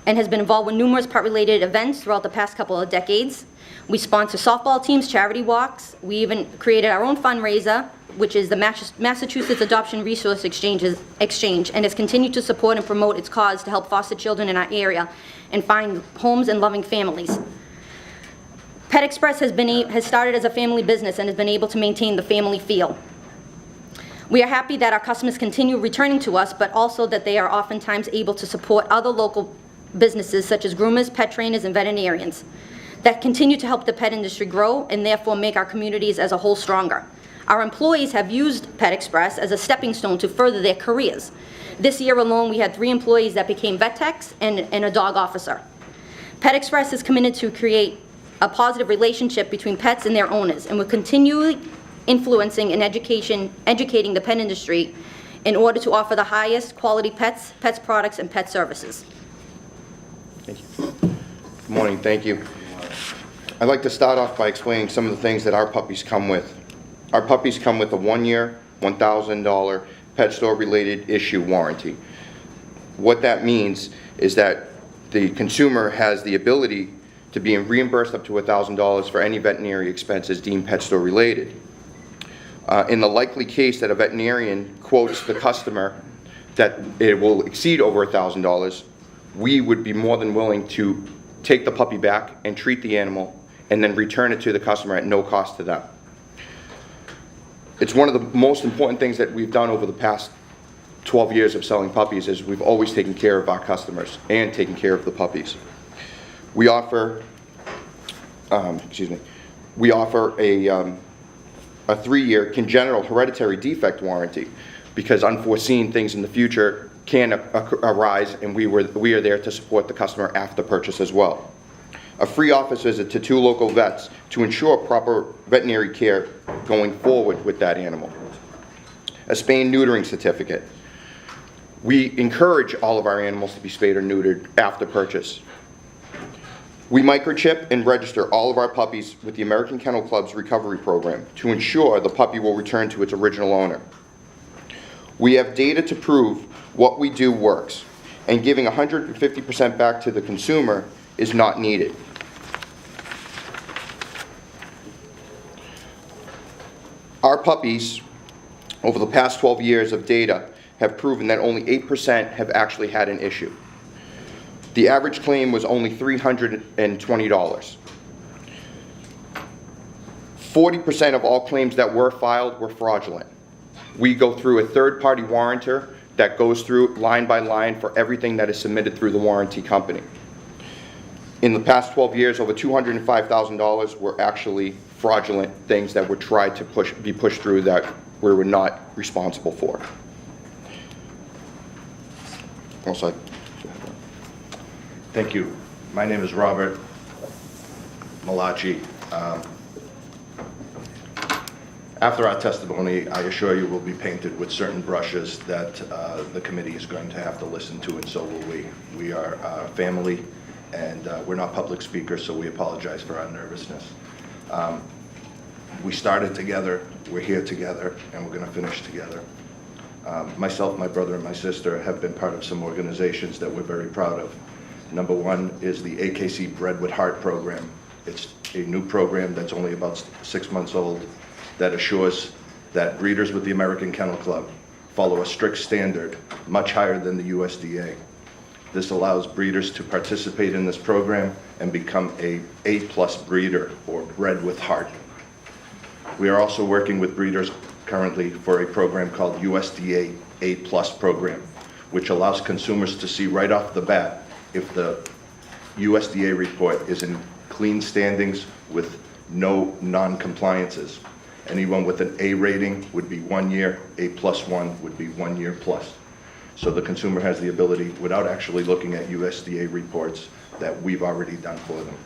and has been involved with numerous pet-related events throughout the past couple of decades. We sponsor softball teams, charity walks. We even created our own fundraiser, which is the Massachusetts Adoption Resource Exchange, and has continued to support and promote its cause to help foster children in our area and find homes and loving families. Pet Express has started as a family business and has been able to maintain the family feel. We are happy that our customers continue returning to us, but also that they are oftentimes able to support other local businesses such as groomers, pet trainers, and veterinarians that continue to help the pet industry grow and therefore make our communities as a whole stronger. Our employees have used Pet Express as a stepping stone to further their careers. This year alone, we had 3 employees that became vet techs and a dog officer. Pet Express is committed to create a positive relationship between pets and their owners, and will continually influencing and educating the pet industry in order to offer the highest quality pets products, and pet services. Thank you. Good morning, thank you. I'd like to start off by explaining some of the things that our puppies come with. Our puppies come with a 1-year, $1,000 pet store related issue warranty. What that means is that the consumer has the ability to be reimbursed up to $1,000 for any veterinary expenses deemed pet store related. In the likely case that a veterinarian quotes the customer that it will exceed over $1,000, we would be more than willing to take the puppy back and treat the animal and then return it to the customer at no cost to them. It's one of the most important things that we've done over the past 12 years of selling puppies is we've always taken care of our customers and taken care of the puppies. We offer, we offer a 3-year congenital hereditary defect warranty because unforeseen things in the future can arise, and we are there to support the customer after purchase as well. A free office visit to 2 local vets to ensure proper veterinary care going forward with that animal. A spay and neutering certificate. We encourage all of our animals to be spayed or neutered after purchase. We microchip and register all of our puppies with the American Kennel Club's recovery program to ensure the puppy will return to its original owner. We have data to prove what we do works, and giving 150% back to the consumer is not needed. Our puppies over the past 12 years of data have proven that only 8% have actually had an issue. The average claim was only $320. 40% of all claims that were filed were fraudulent. We go through a third-party warrantor that goes through line by line for everything that is submitted through the warranty company. In the past 12 years, over $205,000 were actually fraudulent things that were tried to be pushed through that we were not responsible for. Also, thank you. My name is Robert Malachi. After our testimony, I assure you we'll be painted with certain brushes that the committee is going to have to listen to, and so will we. We are family, and we're not public speakers, so we apologize for our nervousness. We started together, we're here together, and we're going to finish together. Myself, my brother, and my sister have been part of some organizations that we're very proud of. Number one is the AKC Bred with Heart program. It's a new program that's only about 6 months old that assures that breeders with the American Kennel Club follow a strict standard much higher than the USDA. This allows breeders to participate in this program and become a A+ breeder, or Bred with Heart. We are also working with breeders currently for a program called USDA A+ program, which allows consumers to see right off the bat if the USDA report is in clean standings with no non-compliances. Anyone with an A rating would be 1 year, A+1 would be 1 year plus. So the consumer has the ability, without actually looking at USDA reports, that we've already done for them.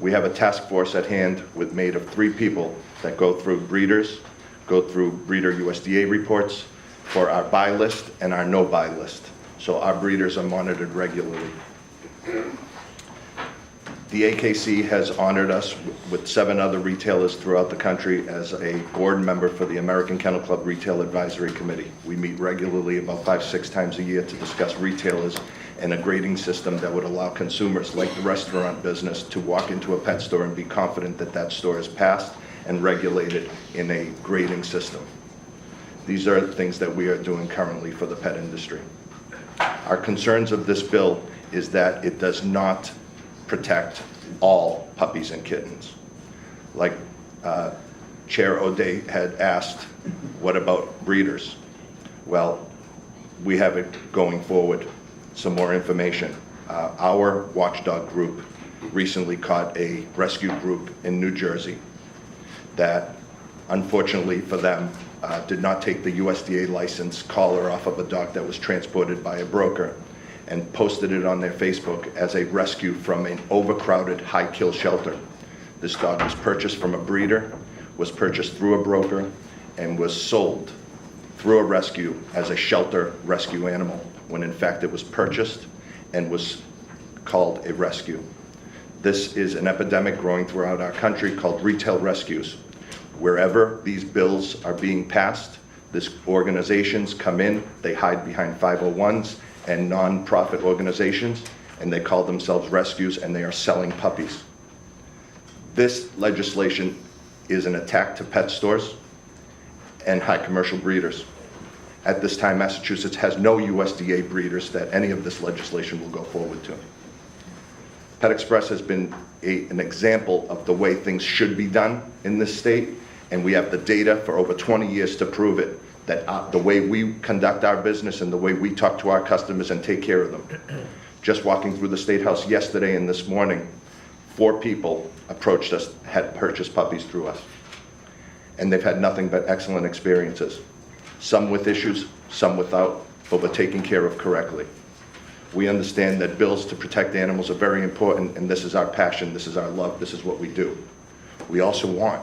We have a task force at hand made of 3 people that go through breeders, go through breeder USDA reports for our buy list and our no buy list. So our breeders are monitored regularly. The AKC has honored us with 7 other retailers throughout the country as a board member for the American Kennel Club Retail Advisory Committee. We meet regularly about 5-6 times a year to discuss retailers and a grading system that would allow consumers, like the restaurant business, to walk into a pet store and be confident that that store is passed and regulated in a grading system. These are things that we are doing currently for the pet industry. Our concerns of this bill is that it does not protect all puppies and kittens. Like Chair O'Day had asked, what about breeders? Well, we have it going forward. Some more information. Our watchdog group recently caught a rescue group in New Jersey that, unfortunately for them, did not take the USDA license collar off of a dog that was transported by a broker and posted it on their Facebook as a rescue from an overcrowded high-kill shelter. This dog was purchased from a breeder, was purchased through a broker, and was sold through a rescue as a shelter rescue animal, when in fact it was purchased and was called a rescue. This is an epidemic growing throughout our country called retail rescues. Wherever these bills are being passed, these organizations come in, they hide behind 501s and non-profit organizations, and they call themselves rescues, and they are selling puppies. This legislation is an attack to pet stores and high commercial breeders. At this time, Massachusetts has no USDA breeders that any of this legislation will go forward to. Pet Express has been an example of the way things should be done in this state, and we have the data for over 20 years to prove it, that the way we conduct our business and the way we talk to our customers and take care of them. Just walking through the State House yesterday and this morning, 4 people approached us, had purchased puppies through us. And they've had nothing but excellent experiences. Some with issues, some without, but we're taken care of correctly. We understand that bills to protect animals are very important, and this is our passion, this is our love, this is what we do. We also want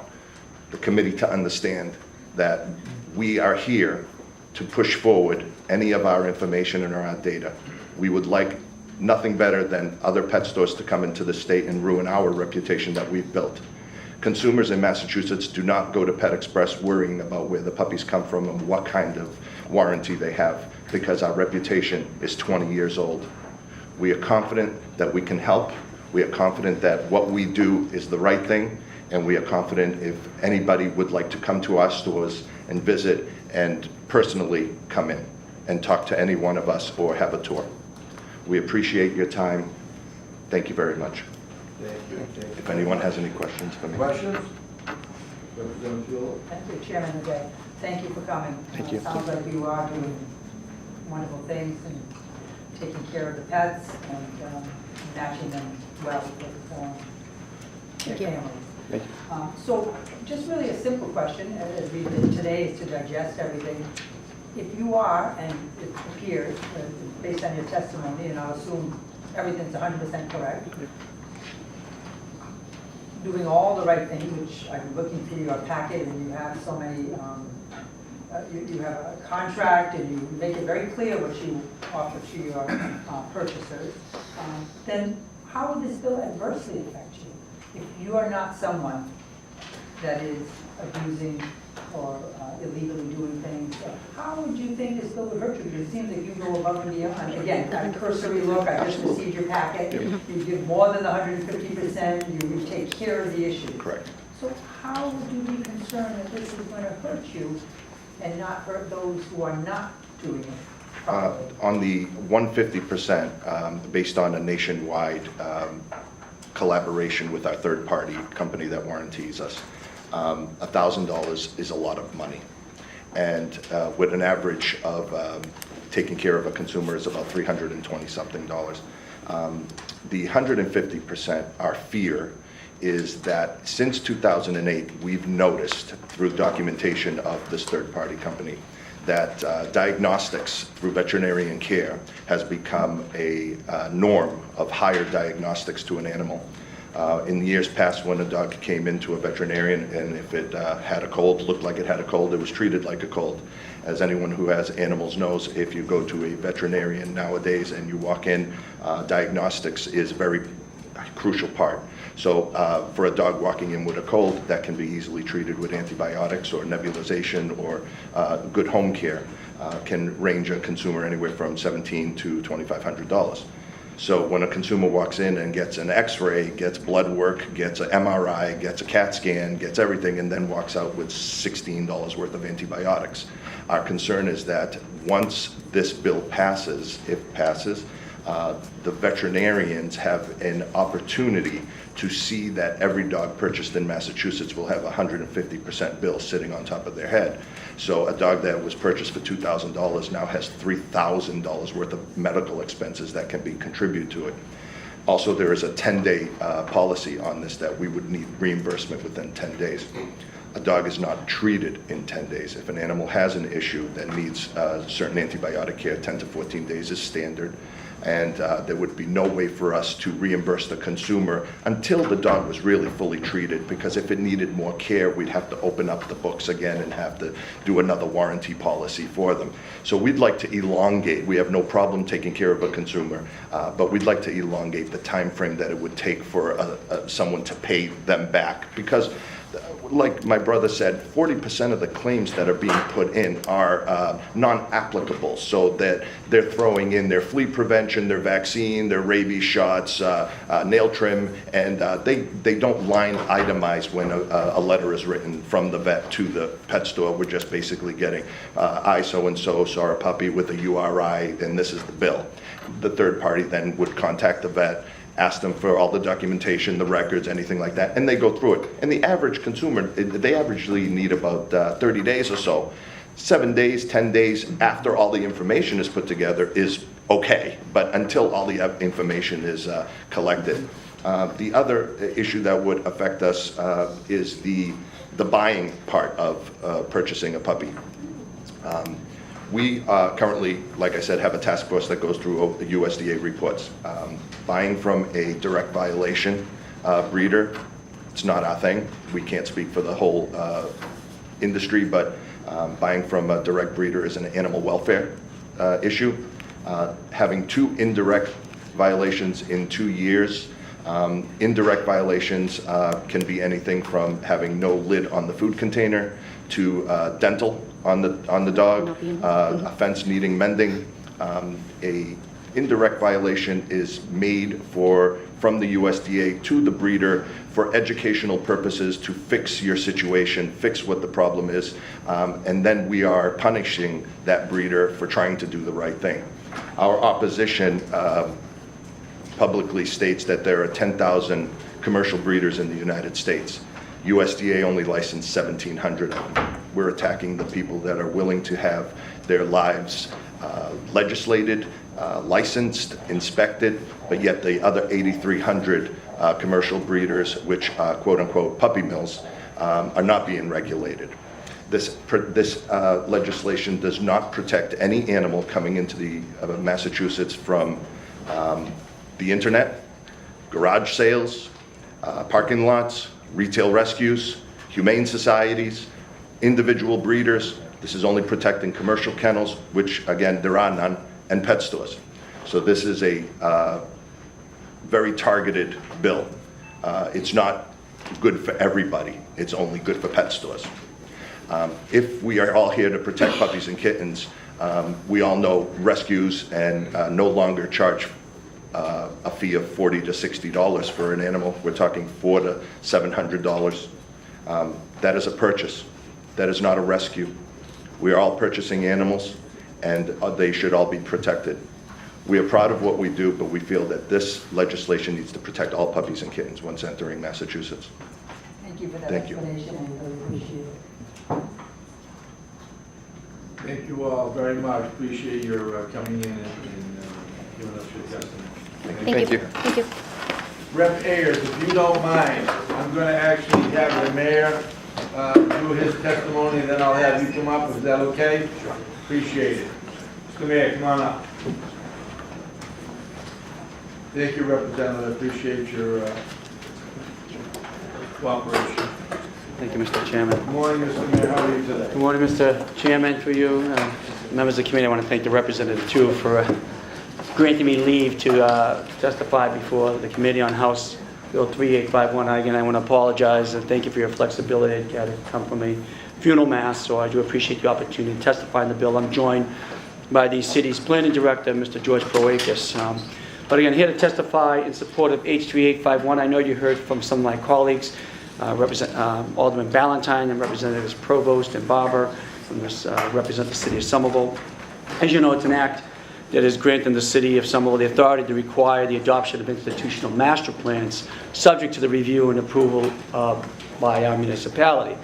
the committee to understand that we are here to push forward any of our information and our data. We would like nothing better than other pet stores to come into the state and ruin our reputation that we've built. Consumers in Massachusetts do not go to Pet Express worrying about where the puppies come from and what kind of warranty they have, because our reputation is 20 years old. We are confident that we can help. We are confident that what we do is the right thing, and we are confident if anybody would like to come to our stores and visit and personally come in and talk to any one of us or have a tour. We appreciate your time. Thank you very much. Thank you. If anyone has any questions for me. Questions? Representative Fielder? Thank you, Chairman Nadeau. Thank you for coming. Thank you. Sounds like you are doing wonderful things and taking care of the pets and matching them well with their families. Thank you. So just really a simple question, as we did today, is to digest everything. If you are, and it appears, based on your testimony, and I'll assume everything's 100% correct, doing all the right things, which I'm looking through your packet, and you have so many, you have a contract, and you make it very clear what you offer to your purchasers, then how would this bill adversely affect you? If you are not someone that is abusing or illegally doing things, how would you think this bill would hurt you? Because it seems like you go above and beyond. Again, a cursory look, I just received your packet. You give more than the 150%, you take care of the issue. Correct. So how would you be concerned that this is going to hurt you and not hurt those who are not doing it properly? On the 150%, based on a nationwide collaboration with our third-party company that warranties us, $1,000 is a lot of money. And with an average of taking care of a consumer is about $320-something. The 150%, our fear is that since 2008, we've noticed through documentation of this third-party company that diagnostics through veterinarian care has become a norm of higher diagnostics to an animal. In the years past, when a dog came into a veterinarian and if it had a cold, looked like it had a cold, it was treated like a cold. As anyone who has animals knows, if you go to a veterinarian nowadays and you walk in, diagnostics is a very crucial part. So for a dog walking in with a cold, that can be easily treated with antibiotics or nebulization or good home care can range a consumer anywhere from $1,700 to $2,500. So when a consumer walks in and gets an x-ray, gets blood work, gets an MRI, gets a CAT scan, gets everything, and then walks out with $16 worth of antibiotics, our concern is that once this bill passes, if passes, the veterinarians have an opportunity to see that every dog purchased in Massachusetts will have a 150% bill sitting on top of their head. So a dog that was purchased for $2,000 now has $3,000 worth of medical expenses that can be contributed to it. Also, there is a 10-day policy on this that we would need reimbursement within 10 days. A dog is not treated in 10 days. If an animal has an issue that needs certain antibiotic care, 10 to 14 days is standard. And there would be no way for us to reimburse the consumer until the dog was really fully treated, because if it needed more care, we'd have to open up the books again and have to do another warranty policy for them. So we'd like to elongate. We have no problem taking care of a consumer, but we'd like to elongate the time frame that it would take for someone to pay them back, because like my brother said, 40% of the claims that are being put in are non-applicable, so that they're throwing in their flea prevention, their vaccine, their rabies shots, nail trim, and they don't line itemize when a letter is written from the vet to the pet store. We're just basically getting, I so-and-so saw a puppy with a URI, and this is the bill. The third party then would contact the vet, ask them for all the documentation, the records, anything like that, and they go through it. And the average consumer, they averagely need about 30 days or so. 7 days, 10 days after all the information is put together is okay, but until all the information is collected. The other issue that would affect us is the buying part of purchasing a puppy. We currently, like I said, have a task force that goes through the USDA reports. Buying from a direct violation breeder, it's not our thing. We can't speak for the whole industry, but buying from a direct breeder is an animal welfare issue. Having 2 indirect violations in 2 years. Indirect violations can be anything from having no lid on the food container to dental on the dog, a fence needing mending, a indirect violation is made from the USDA to the breeder for educational purposes to fix your situation, fix what the problem is, and then we are punishing that breeder for trying to do the right thing. Our opposition publicly states that there are 10,000 commercial breeders in the United States. USDA only licensed 1,700 of them. We're attacking the people that are willing to have their lives legislated, licensed, inspected, but yet the other 8,300 commercial breeders, which quote-unquote puppy mills, are not being regulated. This legislation does not protect any animal coming into the Massachusetts from the internet, garage sales, parking lots, retail rescues, humane societies, individual breeders. This is only protecting commercial kennels, which again, there are none, and pet stores. So this is a very targeted bill. It's not good for everybody. It's only good for pet stores. If we are all here to protect puppies and kittens, we all know rescues and no longer charge a fee of $40 to $60 for an animal. We're talking $400 to $700. That is a purchase. That is not a rescue. We are all purchasing animals, and they should all be protected. We are proud of what we do, but we feel that this legislation needs to protect all puppies and kittens once entering Massachusetts. Thank you for that Thank you. explanation, I really appreciate it. Thank you all very much. Appreciate your coming in and giving us your testimony. Thank you. Thank you. Rep. Ayers, if you don't mind, I'm going to actually have the mayor do his testimony, and then I'll have you come up. Is that okay? Sure. Appreciate it. Mr. Mayor, come on up. Thank you, Representative. Appreciate your cooperation. Thank you, Mr. Chairman. Good morning, Mr. Mayor. How are you today? Good morning, Mr. Chairman, for you. Members of the committee, I want to thank the representative, too, for granting me leave to testify before the committee on House Bill 3851. Again, I want to apologize and thank you for your flexibility. I had to come from a funeral mass, so I do appreciate the opportunity to testify in the bill. I'm joined by the city's planning director, Mr. George Proakis. But again, here to testify in support of H3851. I know you heard from some of my colleagues, Alderman Ballantyne and Representatives Provost and Barber, from this represent the city of Somerville. As you know, it's an act that is granting the city of Somerville the authority to require the adoption of institutional master plans subject to the review and approval by our municipality.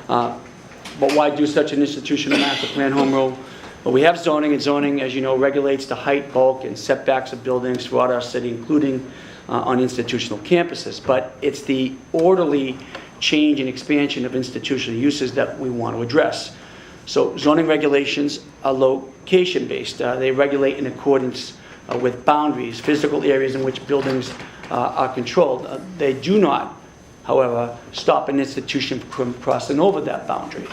But why do such an institutional master plan, Home Rule? Well, we have zoning, and zoning, as you know, regulates the height, bulk, and setbacks of buildings throughout our city, including on institutional campuses. But it's the orderly change and expansion of institutional uses that we want to address. So zoning regulations are location-based. They regulate in accordance with boundaries, physical areas in which buildings are controlled. They do not, however, stop an institution from crossing over that boundary.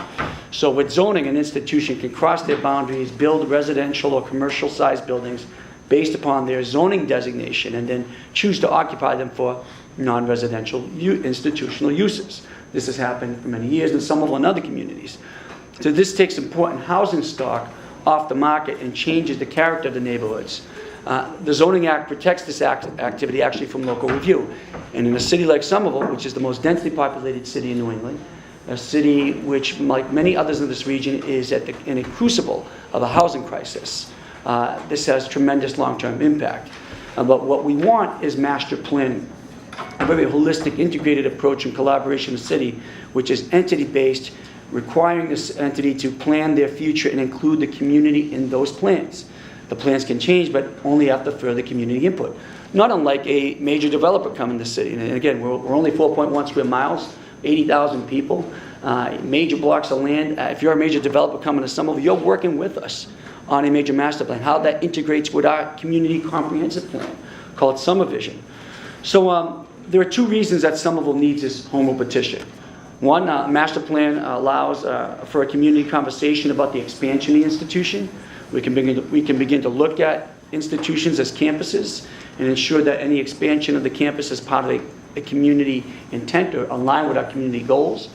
So with zoning, an institution can cross their boundaries, build residential or commercial-sized buildings based upon their zoning designation, and then choose to occupy them for non-residential institutional uses. This has happened for many years in Somerville and other communities. So this takes important housing stock off the market and changes the character of the neighborhoods. The Zoning Act protects this activity actually from local review. And in a city like Somerville, which is the most densely populated city in New England, a city which, like many others in this region, is in a crucible of a housing crisis, this has tremendous long-term impact. But what we want is master planning, a very holistic, integrated approach in collaboration with the city, which is entity-based, requiring this entity to plan their future and include the community in those plans. The plans can change, but only after further community input. Not unlike a major developer coming to the city. And again, we're only 4.1 square miles, 80,000 people, major blocks of land. If you're a major developer coming to Somerville, you're working with us on a major master plan, how that integrates with our community comprehensive plan called SummerVision. So there are two reasons that Somerville needs this home rule petition. One, master plan allows for a community conversation about the expansion of the institution. We can begin to look at institutions as campuses and ensure that any expansion of the campus is part of a community intent or align with our community goals.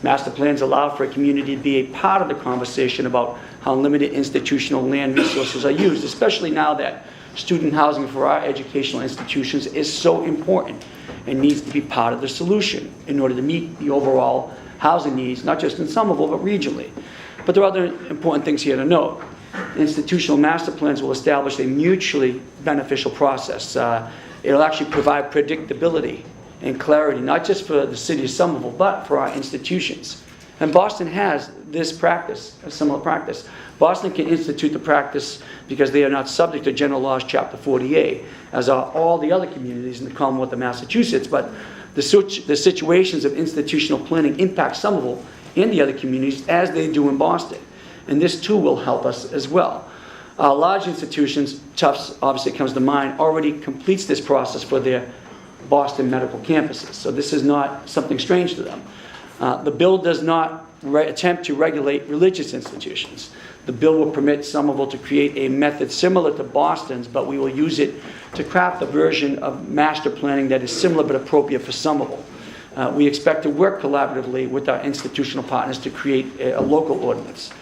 Master plans allow for a community to be a part of the conversation about how limited institutional land resources are used, especially now that student housing for our educational institutions is so important and needs to be part of the solution in order to meet the overall housing needs, not just in Somerville, but regionally. But there are other important things here to note. Institutional master plans will establish a mutually beneficial process. It'll actually provide predictability and clarity, not just for the city of Somerville, but for our institutions. And Boston has this practice, a similar practice. Boston can institute the practice because they are not subject to General Laws Chapter 48, as are all the other communities in the Commonwealth of Massachusetts. But the situations of institutional planning impact Somerville and the other communities as they do in Boston. And this too will help us as well. Large institutions, Tufts obviously comes to mind, already completes this process for their Boston medical campuses. So this is not something strange to them. The bill does not attempt to regulate religious institutions. The bill will permit Somerville to create a method similar to Boston's, but we will use it to craft a version of master planning that is similar but appropriate for Somerville. We expect to work collaboratively with our institutional partners to create a local ordinance.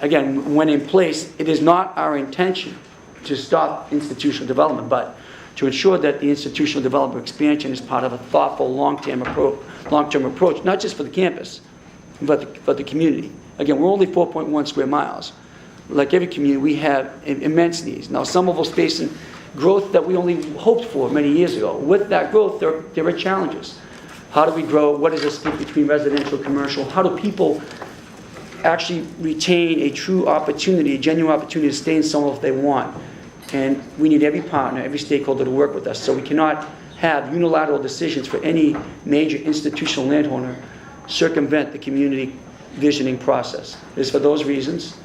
Again, when in place, it is not our intention to stop institutional development, but to ensure that the institutional development expansion is part of a thoughtful long-term approach, not just for the campus, but the community. Again, we're only 4.1 square miles. Like every community, we have immense needs. Now, Somerville's facing growth that we only hoped for many years ago. With that growth, there are challenges. How do we grow? What is the split between residential and commercial? How do people actually retain a true opportunity, a genuine opportunity to stay in Somerville if they want? And we need every partner, every stakeholder to work with us. So we cannot have unilateral decisions for any major institutional landowner circumvent the community visioning process. It is for those reasons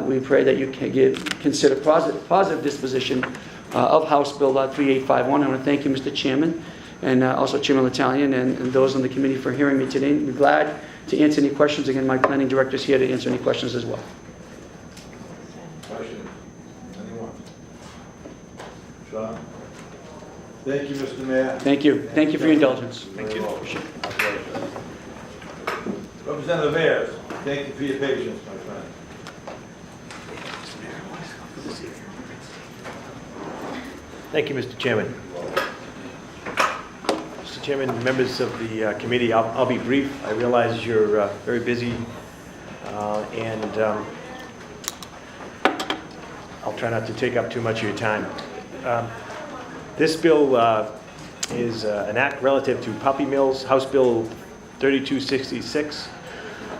we pray that you can consider positive disposition of House Bill 3851. I want to thank you, Mr. Chairman, and also Chairman L'Italian and those on the committee for hearing me today. We're glad to answer any questions. Again, my planning director is here to answer any questions as well. Question? Anyone? Sean? Thank you, Mr. Mayor. Thank you. Thank you for your indulgence. Thank you. Representative Ayers, thank you for your patience, my friend. Thank you, Mr. Chairman. Mr. Chairman, members of the committee, I'll be brief. I realize you're very busy, and I'll try not to take up too much of your time. This bill is an act relative to puppy mills, House Bill 2266.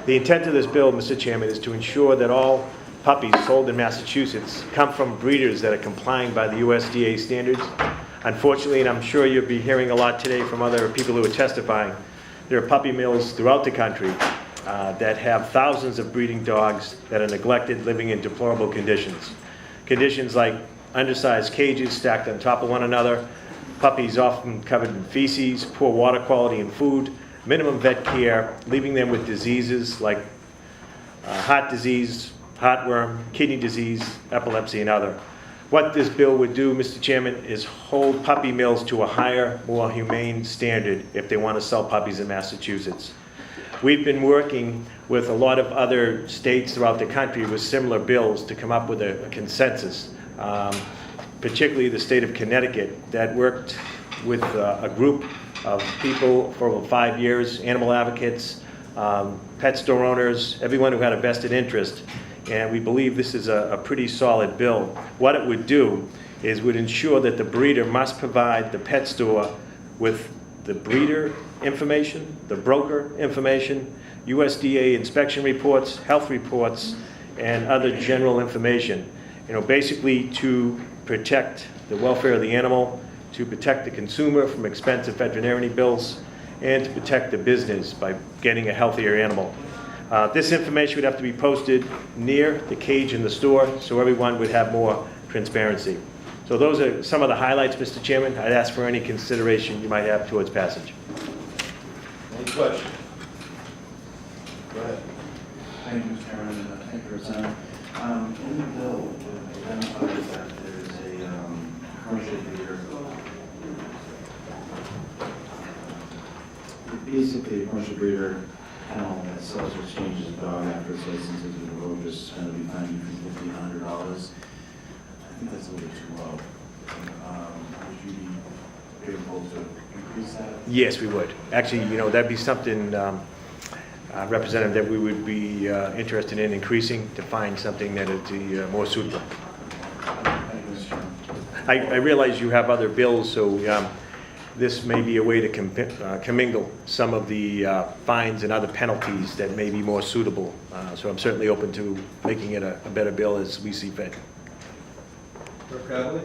The intent of this bill, Mr. Chairman, is to ensure that all puppies sold in Massachusetts come from breeders that are complying by the USDA standards. Unfortunately, and I'm sure you'll be hearing a lot today from other people who are testifying, there are puppy mills throughout the country that have thousands of breeding dogs that are neglected, living in deplorable conditions. Conditions like undersized cages stacked on top of one another, puppies often covered in feces, poor water quality and food, minimum vet care, leaving them with diseases like heart disease, heartworm, kidney disease, epilepsy, and other. What this bill would do, Mr. Chairman, is hold puppy mills to a higher, more humane standard if they want to sell puppies in Massachusetts. We've been working with a lot of other states throughout the country with similar bills to come up with a consensus, particularly the state of Connecticut that worked with a group of people for over 5 years, animal advocates, pet store owners, everyone who had a vested interest. And we believe this is a pretty solid bill. What it would do is would ensure that the breeder must provide the pet store with the breeder information, the broker information, USDA inspection reports, health reports, and other general information. You know, basically to protect the welfare of the animal, to protect the consumer from expensive veterinary bills, and to protect the business by getting a healthier animal. This information would have to be posted near the cage in the store so everyone would have more transparency. So those are some of the highlights, Mr. Chairman. I'd ask for any consideration you might have towards passage. Any questions? Go ahead. Thank you, Mr. Chairman, and thank you, Representative. In the bill, it identifies that there's a commercial breeder. Basically, a commercial breeder kennel that sells or exchanges a dog after its license is revoked is going to be fined between $50 and $100. I think that's a little too low. Would you be able to increase that? Yes, we would. Actually, that'd be something, Representative, that we would be interested in increasing to find something that is more suitable. I realize you have other bills, so this may be a way to commingle some of the fines and other penalties that may be more suitable. So I'm certainly open to making it a better bill as we see fit. Clerk Bradley?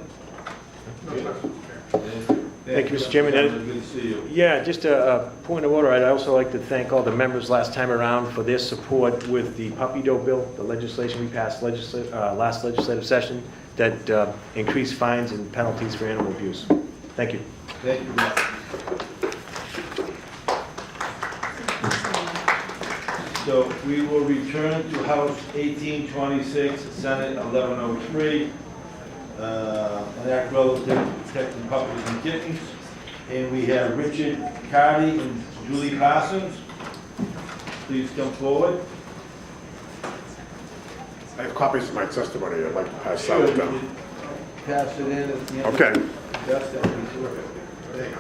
Thank you, Mr. Chairman. Good to see you. Yeah, just a point of order. I'd also like to thank all the members last time around for their support with the puppy dough bill, the legislation we passed last legislative session that increased fines and penalties for animal abuse. Thank you. Thank you, Matt. So we will return to House 1826, Senate 1103, an act relative to protecting puppies and kittens. And we have Richard Cardy and Julie Parsons. Please come forward. I have copies of my testimony I'd like to pass Sure, out. you can pass it in at the end. Okay. Yes, that would be terrific. Thank you.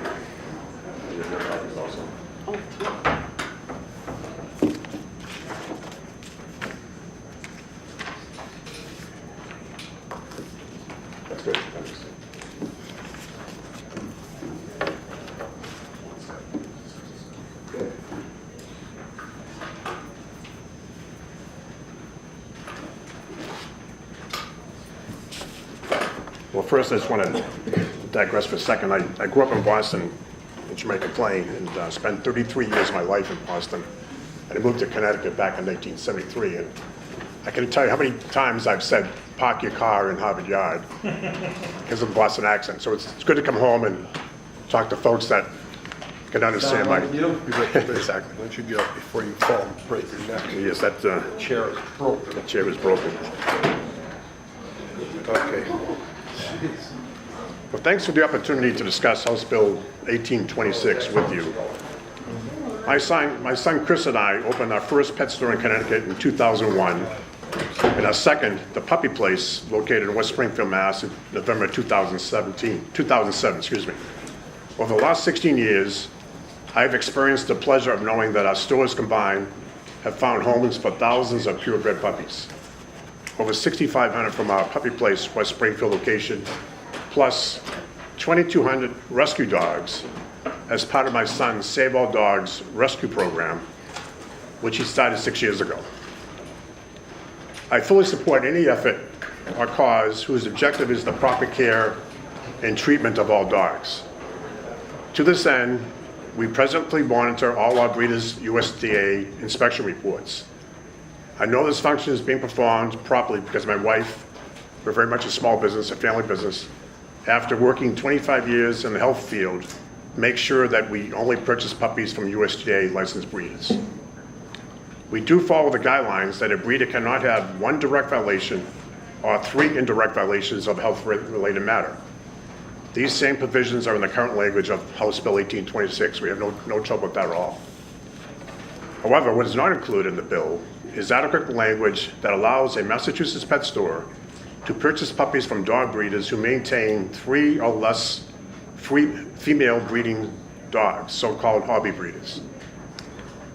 That's good. Thanks. Well, first, I just want to digress for a second. I grew up in Boston, in Jamaica Plain, and spent 33 years of my life in Boston. And I moved to Connecticut back in 1973. And I can tell you how many times I've said, park your car in Harvard Yard, because of the Boston accent. So it's good to come home and talk to folks that can understand my... Exactly. Why don't you get up before you fall and break your neck? Yes, that Chair is broken. the chair is broken. Okay. Well, thanks for the opportunity to discuss House Bill 1826 with you. My son Chris and I opened our first pet store in Connecticut in 2001, and our second, the Puppy Place, located in West Springfield, Mass, in November 2007, excuse me. Over the last 16 years, I've experienced the pleasure of knowing that our stores combined have found homes for thousands of purebred puppies. Over 6,500 from our Puppy Place West Springfield location, plus 2,200 rescue dogs as part of my son's Save All Dogs rescue program, which he started 6 years ago. I fully support any effort or cause whose objective is the proper care and treatment of all dogs. To this end, we presently monitor all our breeders' USDA inspection reports. I know this function is being performed properly because my wife, we're very much a small business, a family business, after working 25 years in the health field, make sure that we only purchase puppies from USDA licensed breeders. We do follow the guidelines that a breeder cannot have one direct violation or 3 indirect violations of health-related matter. These same provisions are in the current language of House Bill 1826. We have no trouble with that at all. However, what is not included in the bill is adequate language that allows a Massachusetts pet store to purchase puppies from dog breeders who maintain 3 or less female breeding dogs, so-called hobby breeders.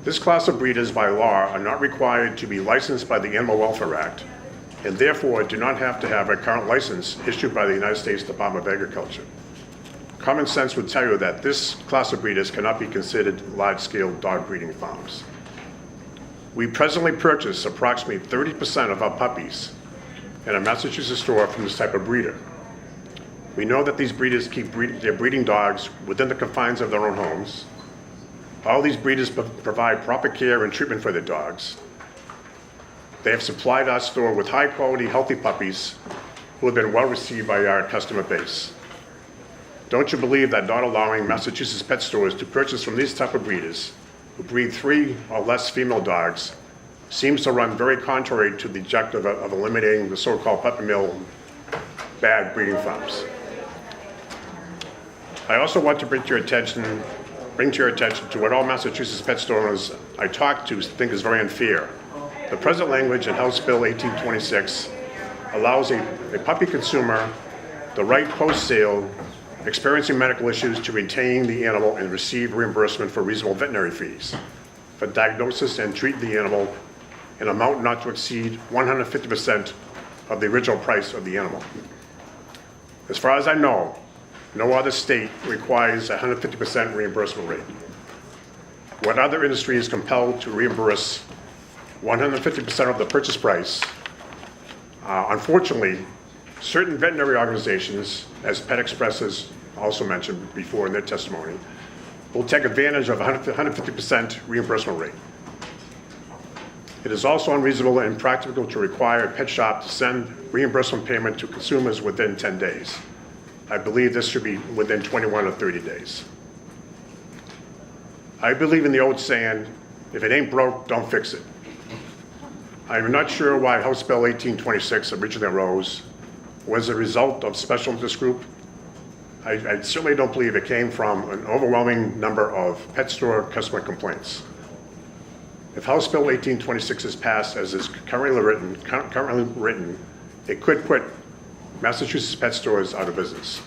This class of breeders by law are not required to be licensed by the Animal Welfare Act, and therefore do not have to have a current license issued by the United States Department of Agriculture. Common sense would tell you that this class of breeders cannot be considered large-scale dog breeding farms. We presently purchase approximately 30% of our puppies in a Massachusetts store from this type of breeder. We know that these breeders keep their breeding dogs within the confines of their own homes. All these breeders provide proper care and treatment for their dogs. They have supplied our store with high-quality, healthy puppies who have been well received by our customer base. Don't you believe that not allowing Massachusetts pet stores to purchase from these type of breeders who breed 3 or less female dogs seems to run very contrary to the objective of eliminating the so-called puppy mill bad breeding farms. I also want to bring to your attention to what all Massachusetts pet store owners I talk to think is very unfair. The present language in House Bill 1826 allows a puppy consumer the right post-sale experiencing medical issues to retain the animal and receive reimbursement for reasonable veterinary fees for diagnosis and treat the animal in an amount not to exceed 150% of the original price of the animal. As far as I know, no other state requires a 150% reimbursement rate. What other industry is compelled to reimburse 150% of the purchase price? Unfortunately, certain veterinary organizations, as Pet Express has also mentioned before in their testimony, will take advantage of a 150% reimbursement rate. It is also unreasonable and impractical to require a pet shop to send reimbursement payment to consumers within 10 days. I believe this should be within 21 or 30 days. I believe in the old saying, if it ain't broke, don't fix it. I'm not sure why House Bill 1826 originally arose. Was a result of special interest group? I certainly don't believe it came from an overwhelming number of pet store customer complaints. If House Bill 1826 is passed as is currently written, it could put Massachusetts pet stores out of business.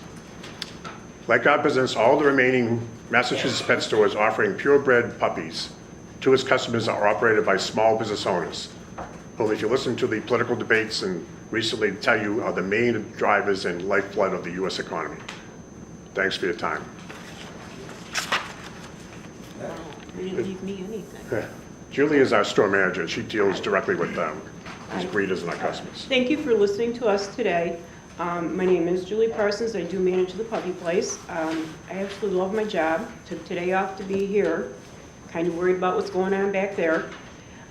Like our business, all the remaining Massachusetts pet stores offering purebred puppies to its customers are operated by small business owners, who, if you listen to the political debates and recently tell you, are the main drivers and lifeblood of the U.S. economy. Thanks for your time. You didn't leave me anything. Julie is our store manager. She deals directly with them, as breeders and our customers. Thank you for listening to us today. My name is Julie Parsons. I do manage the puppy place. I actually love my job. Took today off to be here. Kind of worried about what's going on back there.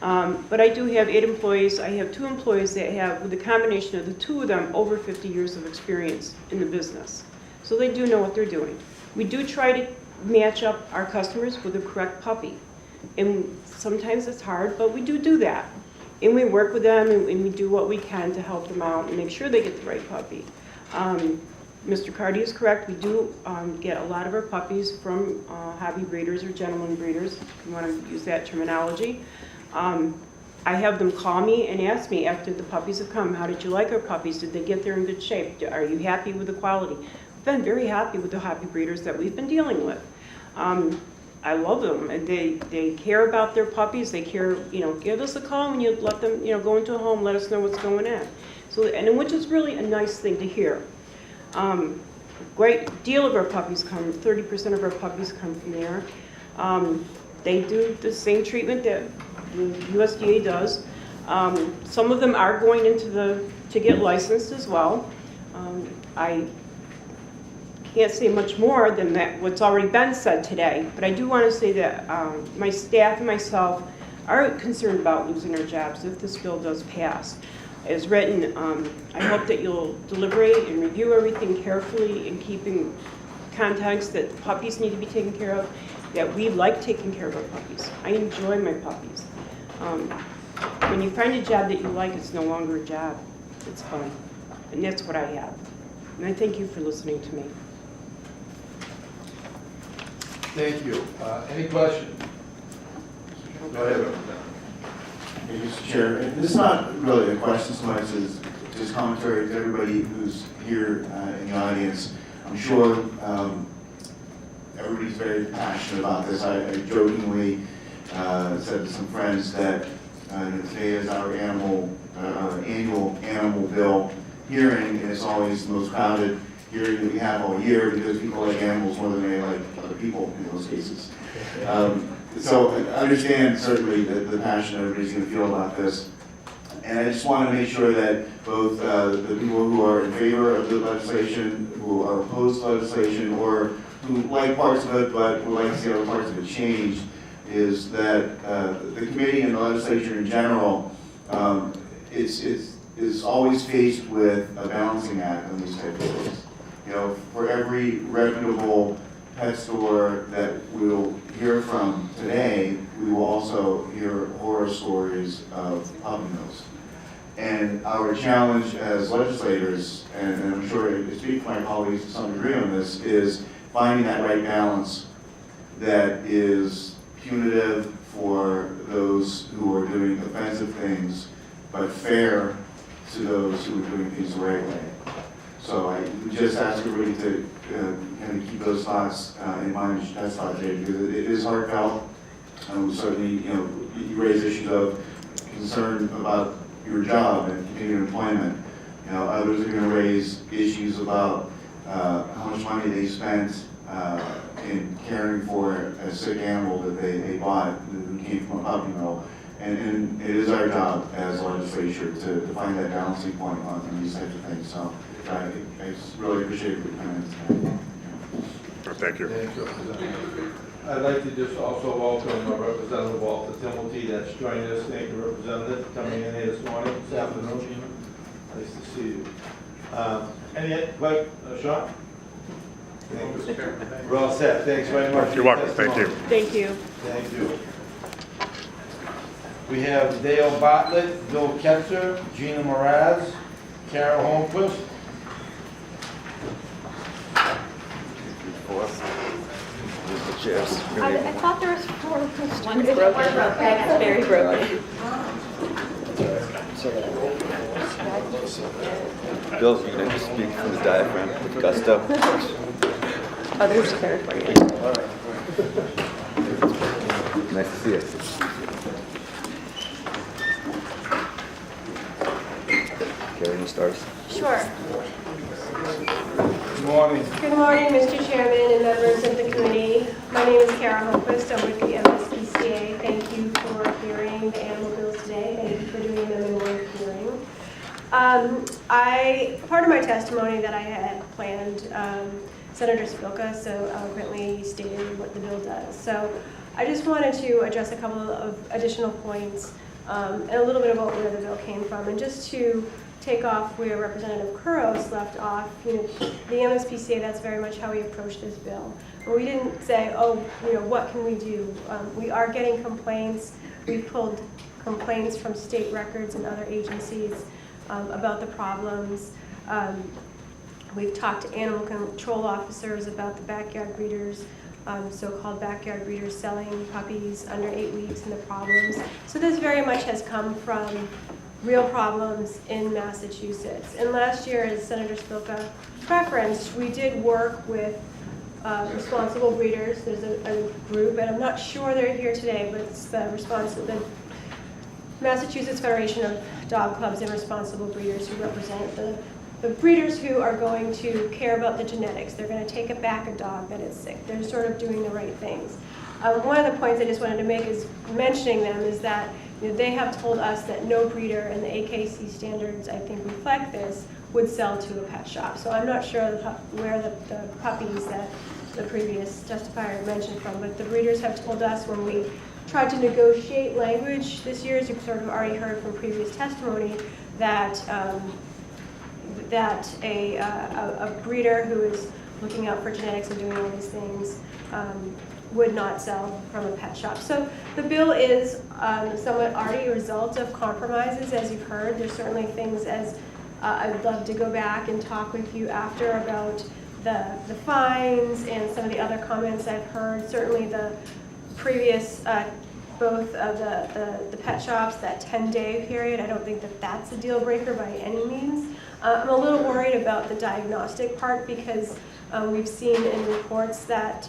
But I do have 8 employees. I have 2 employees that have, with the combination of the 2 of them, over 50 years of experience in the business. So they do know what they're doing. We do try to match up our customers with the correct puppy. And sometimes it's hard, but we do that. And we work with them and we do what we can to help them out and make sure they get the right puppy. Mr. Cardy is correct. We do get a lot of our puppies from hobby breeders or gentleman breeders, if you want to use that terminology. I have them call me and ask me after the puppies have come, how did you like our puppies? Did they get there in good shape? Are you happy with the quality? I've been very happy with the hobby breeders that we've been dealing with. I love them, and they care about their puppies. They care, give us a call when you let them, go into a home, let us know what's going on. So, and which is really a nice thing to hear. Great deal of our puppies come, 30% of our puppies come from there. They do the same treatment that the USDA does. Some of them are going into to get licensed as well. I can't say much more than that, what's already been said today, but I do want to say that my staff and myself are concerned about losing our jobs if this bill does pass. As written, I hope that you'll deliberate and review everything carefully and keeping context that puppies need to be taken care of, that we like taking care of our puppies. I enjoy my puppies. When you find a job that you like, it's no longer a job. It's fun. And that's what I have. And I thank you for listening to me. Thank you. Any questions? Go ahead. Mr. Chair, this is not really a question so much as just commentary to everybody who's here in the audience. I'm sure everybody's very passionate about this. I jokingly said to some friends that today is our annual animal bill hearing, and it's always the most crowded hearing that we have all year because people like animals more than they like other people in those cases. So I understand certainly the passion everybody's going to feel about this. And I just want to make sure that both the people who are in favor of the legislation, who are opposed to legislation, or who like parts of it but would like to see other parts of it changed, is that the committee and the legislature in general is always faced with a balancing act on these types of things. For every reputable pet store that we'll hear from today, we will also hear horror stories of puppy mills. And our challenge as legislators, and I'm sure I speak for my colleagues to some degree on this, is finding that right balance that is punitive for those who are doing offensive things, but fair to those who are doing things the right way. So I just ask everybody to kind of keep those thoughts in mind as you testify today, because it is heartfelt. Certainly, you raise issues of concern about your job and continued employment. Others are going to raise issues about how much money they spent in caring for a sick animal that they bought who came from a puppy mill. And it is our job as a legislature to find that balancing point on these types of things. So I just really appreciate your comments. Thank you. Thank you. I'd like to just also welcome Representative Walter Timothy that's joining us. Thank you, Representative, for coming in here this morning, this afternoon. Nice to see you. Sean? Thank you. We're all set. Thanks very much. You're welcome. Thank you. Thank you. Thank you. We have Dale Bartlett, Bill Ketzer, Gina Mraz, Carol Holmquist. I thought there was 4. One's broken. It's very broken. Bill, you can just speak from the diaphragm with gusto. Oh, there's a chair for you. All right. Nice to see you. Carrie, any stars? Sure. Good morning. Good morning, Mr. Chairman and members of the committee. My name is Kara Holmquist. I'm with the MSPCA. Thank you for hearing the animal bills today. Thank you for doing them in one hearing. Part of my testimony that I had planned, Senator Spilka so eloquently stated what the bill does. So I just wanted to address a couple of additional points and a little bit about where the bill came from. And just to take off where Representative Kuros left off, the MSPCA, that's very much how we approach this bill. But we didn't say, oh, what can we do? We are getting complaints. We've pulled complaints from state records and other agencies about the problems. We've talked to animal control officers about the backyard breeders, so-called backyard breeders selling puppies under 8 weeks and the problems. So this very much has come from real problems in Massachusetts. And last year, as Senator Spilka referenced, we did work with responsible breeders. There's a group, and I'm not sure they're here today, but it's the Massachusetts Federation of Dog Clubs and Responsible Breeders who represent the breeders who are going to care about the genetics. They're going to take back a dog that is sick. They're sort of doing the right things. One of the points I just wanted to make is mentioning them is that they have told us that no breeder, and the AKC standards I think reflect this, would sell to a pet shop. So I'm not sure where the puppies that the previous testifier mentioned from, but the breeders have told us when we tried to negotiate language this year, as you've sort of already heard from previous testimony, that a breeder who is looking out for genetics and doing all these things would not sell from a pet shop. So the bill is somewhat already a result of compromises, as you've heard. There's certainly things as I'd love to go back and talk with you after about the fines and some of the other comments I've heard. Certainly the previous, both of the pet shops, that 10-day period, I don't think that that's a deal breaker by any means. I'm a little worried about the diagnostic part because we've seen in reports that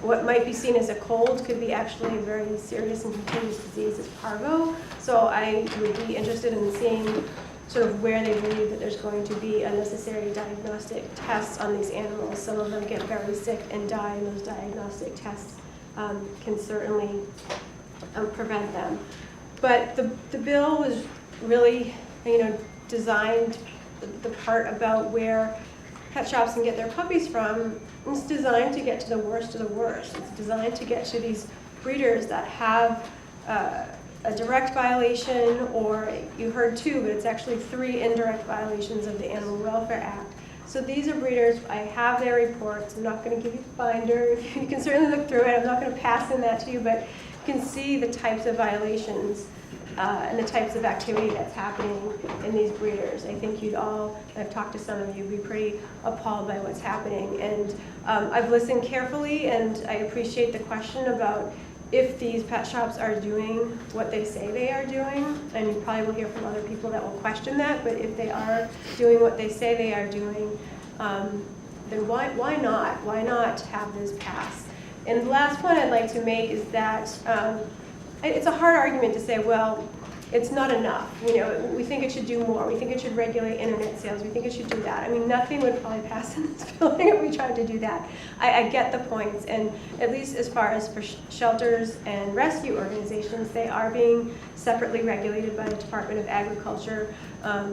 what might be seen as a cold could be actually a very serious and contagious disease as parvo. So I would be interested in seeing sort of where they believe that there's going to be unnecessary diagnostic tests on these animals. Some of them get very sick and die, and those diagnostic tests can certainly prevent them. But the bill was really, designed, the part about where pet shops can get their puppies from, it's designed to get to the worst of the worst. It's designed to get to these breeders that have a direct violation, or you heard 2, but it's actually 3 indirect violations of the Animal Welfare Act. So these are breeders, I have their reports, I'm not going to give you the binder, you can certainly look through it, I'm not going to pass in that to you, but you can see the types of violations and the types of activity that's happening in these breeders. I think you'd all, I've talked to some of you, be pretty appalled by what's happening. And I've listened carefully, and I appreciate the question about if these pet shops are doing what they say they are doing, and you probably will hear from other people that will question that, but if they are doing what they say they are doing, then why not? Why not have this pass? And the last point I'd like to make is that it's a hard argument to say, well, it's not enough. You know, we think it should do more. We think it should regulate internet sales. We think it should do that. I mean, nothing would probably pass in this building if we tried to do that. I get the points, and at least as far as for shelters and rescue organizations, they are being separately regulated by the Department of Agriculture.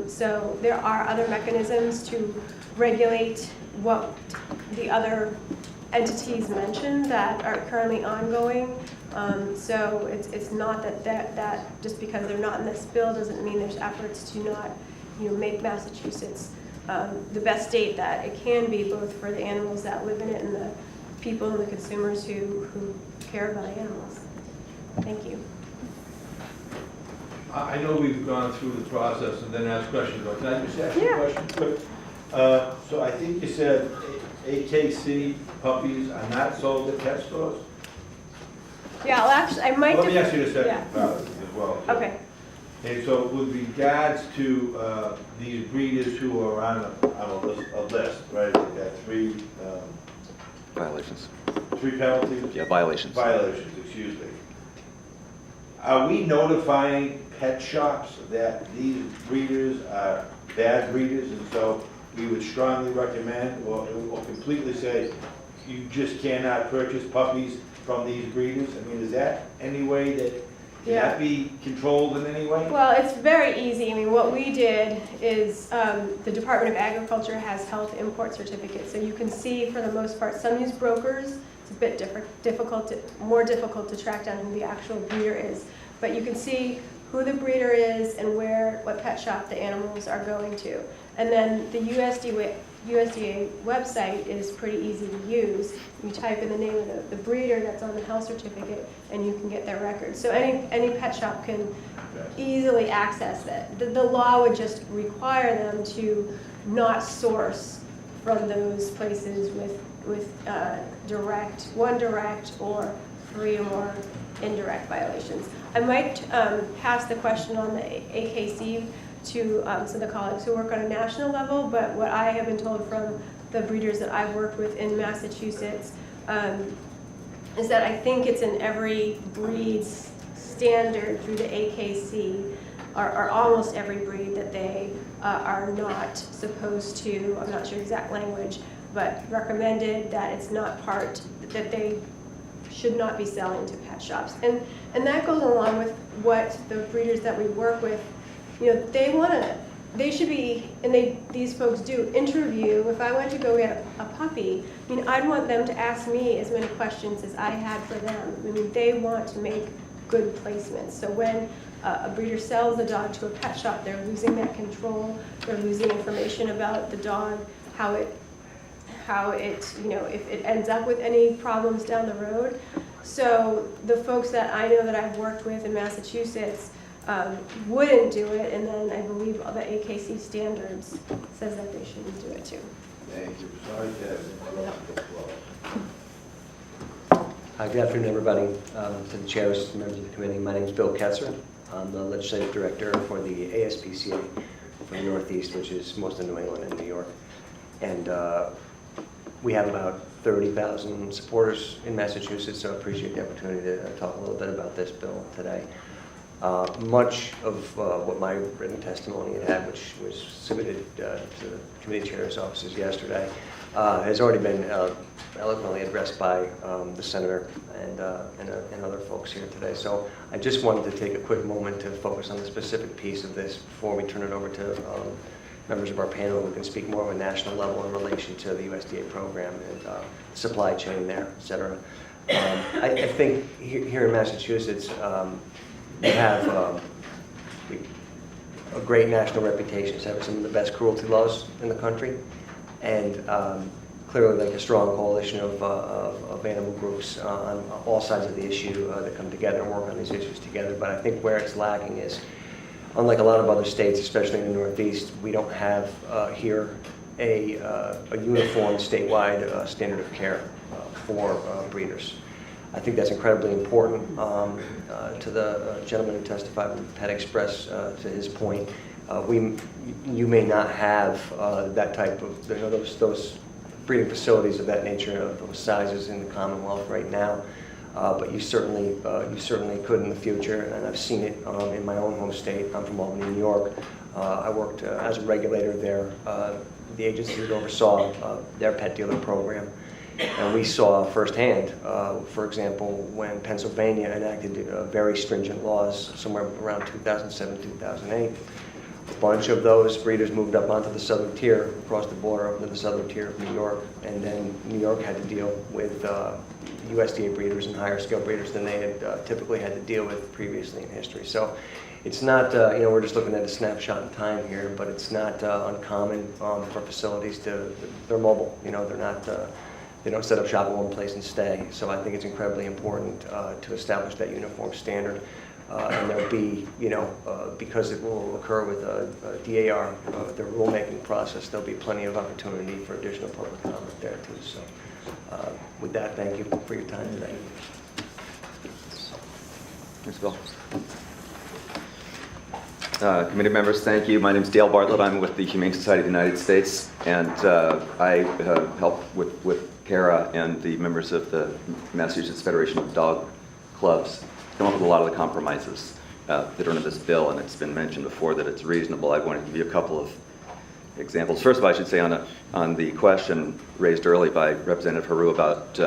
So there are other mechanisms to regulate what the other entities mentioned that are currently ongoing. So it's not that just because they're not in this bill doesn't mean there's efforts to not, make Massachusetts the best state that it can be, both for the animals that live in it and the people and the consumers who care about animals. Thank you. I know we've gone through the process and then asked questions, but can I just ask you a question quick? So I think you said AKC puppies are not sold at pet stores? Yeah, well, actually, I might. Let me ask you this Yeah. about it as well. Okay. And so with regards to these breeders who are on a list, right, they've got three Violations. three penalties? Yeah, violations. Violations, excuse me. Are we notifying pet shops that these breeders are bad breeders, and so we would strongly recommend or completely say you just cannot purchase puppies from these breeders? I mean, is that any way that can that be controlled in any way? Well, it's very easy. I mean, what we did is the Department of Agriculture has health import certificates, so you can see for the most part. Some use brokers. It's a bit more difficult to track down who the actual breeder is, but you can see who the breeder is and what pet shop the animals are going to. And then the USDA website is pretty easy to use. You type in the name of the breeder that's on the health certificate, and you can get their records. So any pet shop can easily access that. The law would just require them to not source from those places with direct or 3 or more indirect violations. I might pass the question on the AKC to some of the colleagues who work on a national level, but what I have been told from the breeders that I've worked with in Massachusetts is that I think it's in every breed standard through the AKC, or almost every breed, that they are not supposed to, I'm not sure exact language, but recommended that it's not part, that they should not be selling to pet shops. And that goes along with what the breeders that we work with, they should be, and these folks do, interview. If I went to go get a puppy, I mean, I'd want them to ask me as many questions as I had for them. I mean, they want to make good placements. So when a breeder sells a dog to a pet shop, they're losing that control. They're losing information about the dog, how it, if it ends up with any problems down the road. So the folks that I know that I've worked with in Massachusetts wouldn't do it, and then I believe the AKC standards says that they shouldn't do it too. Thank you. Sorry to have interrupted the flow. Hi, good afternoon, everybody. To the chairs, members of the committee, my name is Bill Ketzer. I'm the legislative director for the ASPCA for the Northeast, which is most of New England and New York. And we have about 30,000 supporters in Massachusetts, so I appreciate the opportunity to talk a little bit about this bill today. Much of what my written testimony had, which was submitted to the committee chair's offices yesterday, has already been eloquently addressed by the senator and other folks here today. So I just wanted to take a quick moment to focus on the specific piece of this before we turn it over to members of our panel who can speak more on a national level in relation to the USDA program and supply chain there, et cetera. I think here in Massachusetts, we have a great national reputation as having some of the best cruelty laws in the country, and clearly like a strong coalition of animal groups on all sides of the issue that come together and work on these issues together. But I think where it's lacking is, unlike a lot of other states, especially in the Northeast, we don't have here a uniform statewide standard of care for breeders. I think that's incredibly important. To the gentleman who testified with Pet Express, to his point, you may not have that type of, those breeding facilities of that nature, of those sizes in the Commonwealth right now. But you certainly could in the future, and I've seen it in my own home state. I'm from Albany, New York. I worked as a regulator there, the agency that oversaw their pet dealer program. And we saw firsthand, for example, when Pennsylvania enacted very stringent laws somewhere around 2007, 2008, a bunch of those breeders moved up onto the southern tier, across the border up to the southern tier of New York, and then New York had to deal with USDA breeders and higher scale breeders than they had typically had to deal with previously in history. So it's not, we're just looking at a snapshot in time here, but it's not uncommon for facilities they're mobile, they're not, they don't set up shop in one place and stay. So I think it's incredibly important to establish that uniform standard. And there'll be, because it will occur with DAR, the rulemaking process, there'll be plenty of opportunity for additional public comment there too. So with that, thank you for your time today. Thanks, Bill. Committee members, thank you. My name is Dale Bartlett. I'm with the Humane Society of the United States, and I help with Kara and the members of the Massachusetts Federation of Dog Clubs come up with a lot of the compromises that are in this bill, and it's been mentioned before that it's reasonable. I want to give you a couple of examples. First of all, I should say on the question raised early by Representative Haru about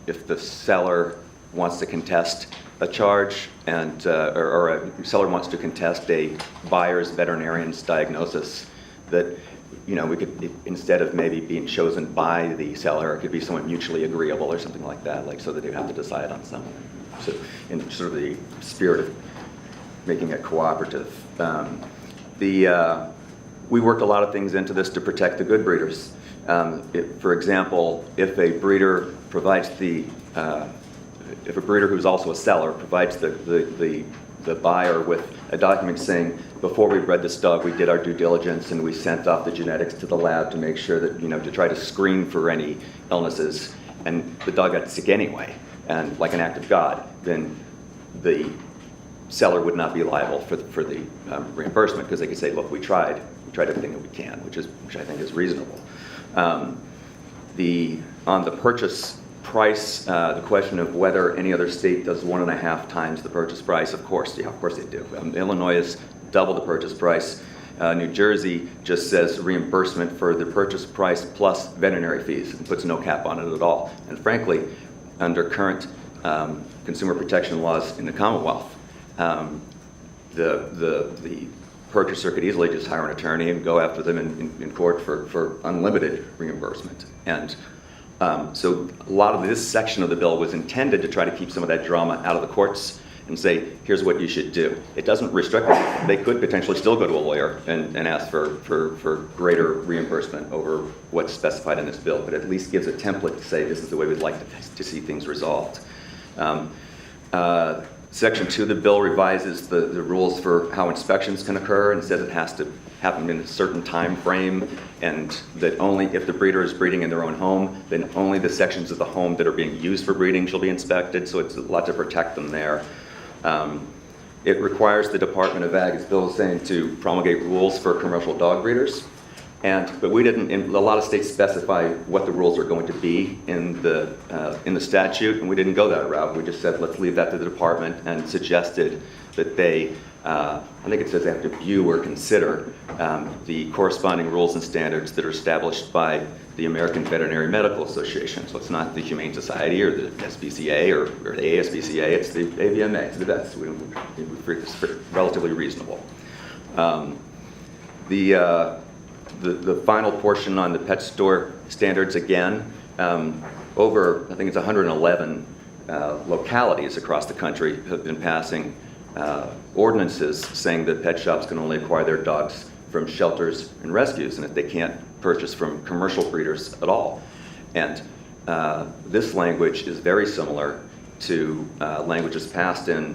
if the seller wants to contest a charge and or a seller wants to contest a buyer's veterinarian's diagnosis, that we could, instead of maybe being chosen by the seller, it could be someone mutually agreeable or something like that, like so that you have to decide on someone. So in sort of the spirit of making it cooperative. We worked a lot of things into this to protect the good breeders. For example, if a breeder provides if a breeder who's also a seller provides the buyer with a document saying, before we bred this dog, we did our due diligence and we sent off the genetics to the lab to make sure that, to try to screen for any illnesses, and the dog got sick anyway, and like an act of God, then the seller would not be liable for the reimbursement, because they could say, look, we tried everything that we can, which I think is reasonable. On the purchase price, the question of whether any other state does 1.5 times the purchase price, of course they do. Illinois is double the purchase price. New Jersey just says reimbursement for the purchase price plus veterinary fees and puts no cap on it at all. And frankly, under current consumer protection laws in the Commonwealth, the purchaser could easily just hire an attorney and go after them in court for unlimited reimbursement. And so a lot of this section of the bill was intended to try to keep some of that drama out of the courts and say, here's what you should do. It doesn't restrict them. They could potentially still go to a lawyer and ask for greater reimbursement over what's specified in this bill, but at least gives a template to say this is the way we'd like to see things resolved. Section 2 of the bill revises the rules for how inspections can occur, and says it has to happen in a certain time frame, and that only if the breeder is breeding in their own home, then only the sections of the home that are being used for breeding shall be inspected, so it's a lot to protect them there. It requires the Department of Ag, as Bill is saying, to promulgate rules for commercial dog breeders. But we didn't, a lot of states specify what the rules are going to be in the statute, and we didn't go that route. We just said, let's leave that to the department, and suggested that they, I think it says they have to view or consider the corresponding rules and standards that are established by the American Veterinary Medical Association. So it's not the Humane Society or the SPCA or the ASPCA, it's the AVMA, it's the vets. It's relatively reasonable. The final portion on the pet store standards, again, over, I think it's 111 localities across the country have been passing ordinances saying that pet shops can only acquire their dogs from shelters and rescues, and that they can't purchase from commercial breeders at all. And this language is very similar to languages passed in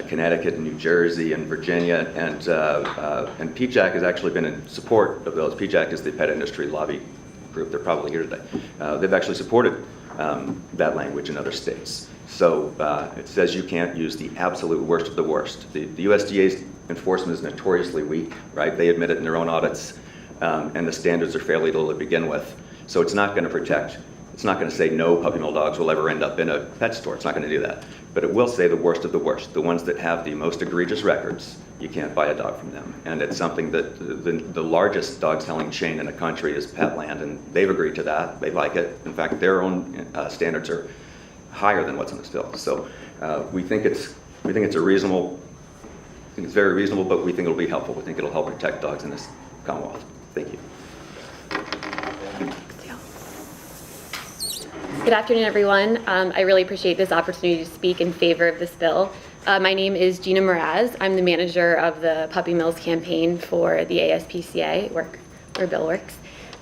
Connecticut and New Jersey and Virginia, and PJAC has actually been in support of those. PJAC is the pet industry lobby group. They're probably here today. They've actually supported that language in other states. So it says you can't use the absolute worst of the worst. The USDA's enforcement is notoriously weak, right? They admit it in their own audits, and the standards are fairly low to begin with. So it's not going to protect, it's not going to say no puppy mill dogs will ever end up in a pet store. It's not going to do that. But it will say the worst of the worst, the ones that have the most egregious records. You can't buy a dog from them. And it's something that the largest dog selling chain in the country is Petland, and they've agreed to that. They like it. In fact, their own standards are higher than what's in this bill. So we think it's a reasonable, I think it's very reasonable, but we think it'll be helpful. We think it'll help protect dogs in this Commonwealth. Thank you. Good afternoon, everyone. I really appreciate this opportunity to speak in favor of this bill. My name is Gina Mraz. I'm the manager of the Puppy Mills campaign for the ASPCA, where Bill works.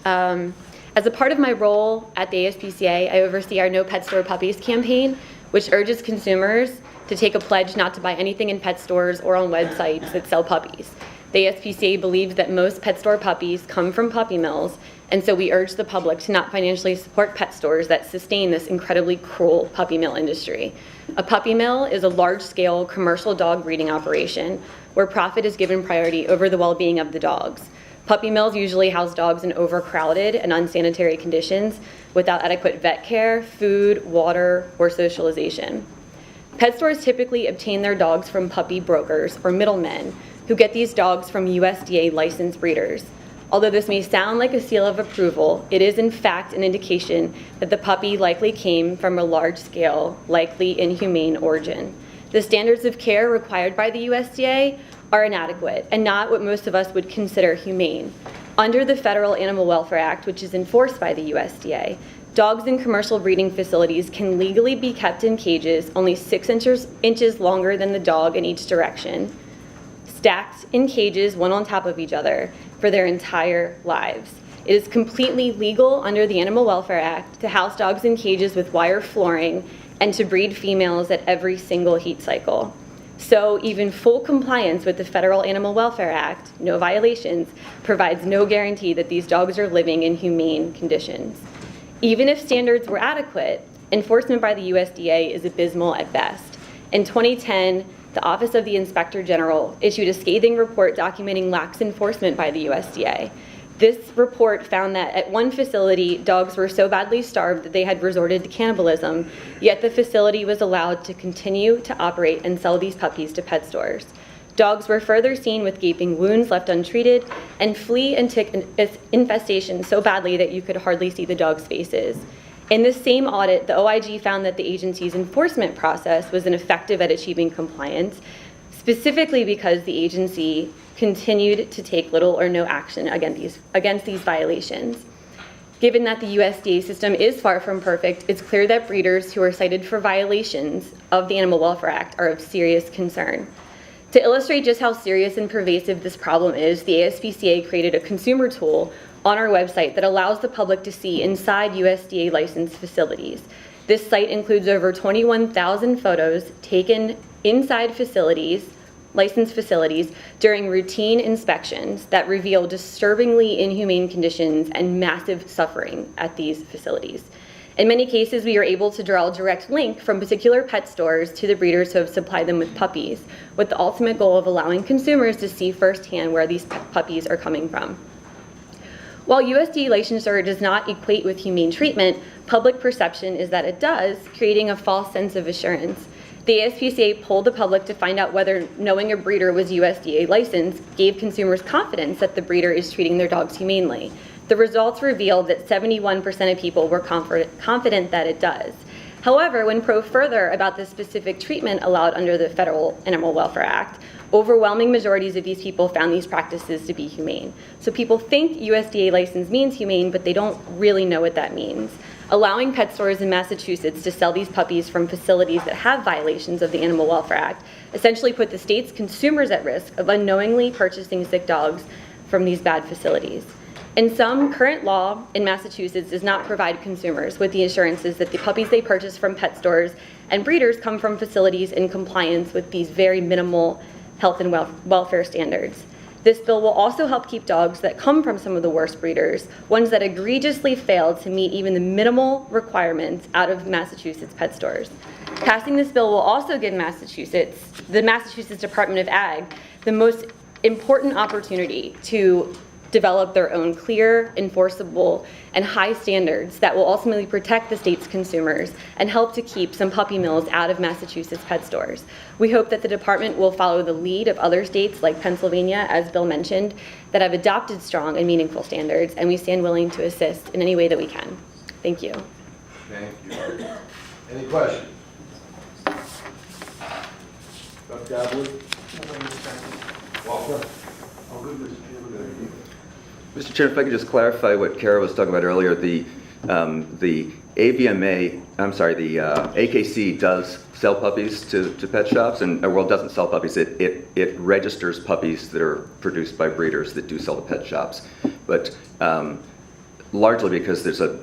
As a part of my role at the ASPCA, I oversee our No Pet Store Puppies campaign, which urges consumers to take a pledge not to buy anything in pet stores or on websites that sell puppies. The ASPCA believes that most pet store puppies come from puppy mills, and so we urge the public to not financially support pet stores that sustain this incredibly cruel puppy mill industry. A puppy mill is a large-scale commercial dog breeding operation where profit is given priority over the well-being of the dogs. Puppy mills usually house dogs in overcrowded and unsanitary conditions without adequate vet care, food, water, or socialization. Pet stores typically obtain their dogs from puppy brokers or middlemen who get these dogs from USDA licensed breeders. Although this may sound like a seal of approval, it is in fact an indication that the puppy likely came from a large-scale, likely inhumane origin. The standards of care required by the USDA are inadequate and not what most of us would consider humane. Under the Federal Animal Welfare Act, which is enforced by the USDA, dogs in commercial breeding facilities can legally be kept in cages only 6 inches longer than the dog in each direction, stacked in cages one on top of each other for their entire lives. It is completely legal under the Animal Welfare Act to house dogs in cages with wire flooring and to breed females at every single heat cycle. So even full compliance with the Federal Animal Welfare Act, no violations, provides no guarantee that these dogs are living in humane conditions. Even if standards were adequate, enforcement by the USDA is abysmal at best. In 2010, the Office of the Inspector General issued a scathing report documenting lax enforcement by the USDA. This report found that at one facility, dogs were so badly starved that they had resorted to cannibalism, yet the facility was allowed to continue to operate and sell these puppies to pet stores. Dogs were further seen with gaping wounds left untreated and flea and tick infestation so badly that you could hardly see the dogs' faces. In this same audit, the OIG found that the agency's enforcement process was ineffective at achieving compliance, specifically because the agency continued to take little or no action against these violations. Given that the USDA system is far from perfect, it's clear that breeders who are cited for violations of the Animal Welfare Act are of serious concern. To illustrate just how serious and pervasive this problem is, the ASPCA created a consumer tool on our website that allows the public to see inside USDA licensed facilities. This site includes over 21,000 photos taken inside facilities, licensed facilities, during routine inspections that reveal disturbingly inhumane conditions and massive suffering at these facilities. In many cases, we are able to draw a direct link from particular pet stores to the breeders who have supplied them with puppies, with the ultimate goal of allowing consumers to see firsthand where these puppies are coming from. While USDA licensure does not equate with humane treatment, public perception is that it does, creating a false sense of assurance. The ASPCA polled the public to find out whether knowing a breeder was USDA licensed gave consumers confidence that the breeder is treating their dogs humanely. The results revealed that 71% of people were confident that it does. However, when probed further about the specific treatment allowed under the Federal Animal Welfare Act, overwhelming majorities of these people found these practices to be humane. So people think USDA license means humane, but they don't really know what that means. Allowing pet stores in Massachusetts to sell these puppies from facilities that have violations of the Animal Welfare Act essentially put the state's consumers at risk of unknowingly purchasing sick dogs from these bad facilities. In sum, current law in Massachusetts does not provide consumers with the assurances that the puppies they purchase from pet stores and breeders come from facilities in compliance with these very minimal health and welfare standards. This bill will also help keep dogs that come from some of the worst breeders, ones that egregiously failed to meet even the minimal requirements, out of Massachusetts pet stores. Passing this bill will also give the Massachusetts Department of Ag, the most important opportunity to develop their own clear, enforceable, and high standards that will ultimately protect the state's consumers and help to keep some puppy mills out of Massachusetts pet stores. We hope that the department will follow the lead of other states like Pennsylvania, as Bill mentioned, that have adopted strong and meaningful standards, and we stand willing to assist in any way that we can. Thank you. Thank you. Any questions? Dr. Godwin? Walker? Oh, good, Mr. Chairman. Mr. Chairman, if I could just clarify what Kara was talking about earlier, the AKC does sell puppies to pet shops, and well, it doesn't sell puppies. It registers puppies that are produced by breeders that do sell to pet shops, but largely because there's a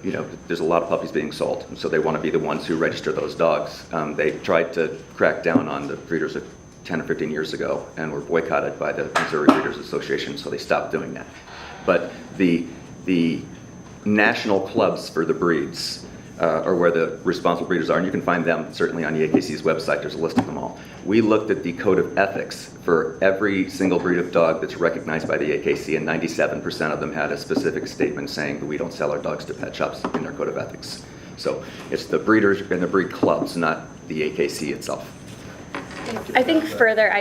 lot of puppies being sold, and so they want to be the ones who register those dogs. They tried to crack down on the breeders 10 or 15 years ago and were boycotted by the Missouri Breeders Association, so they stopped doing that. But the national clubs for the breeds are where the responsible breeders are, and you can find them certainly on the AKC's website. There's a list of them all. We looked at the code of ethics for every single breed of dog that's recognized by the AKC, and 97% of them had a specific statement saying that we don't sell our dogs to pet shops in their code of ethics. So it's the breeders and the breed clubs, not the AKC itself. I think further,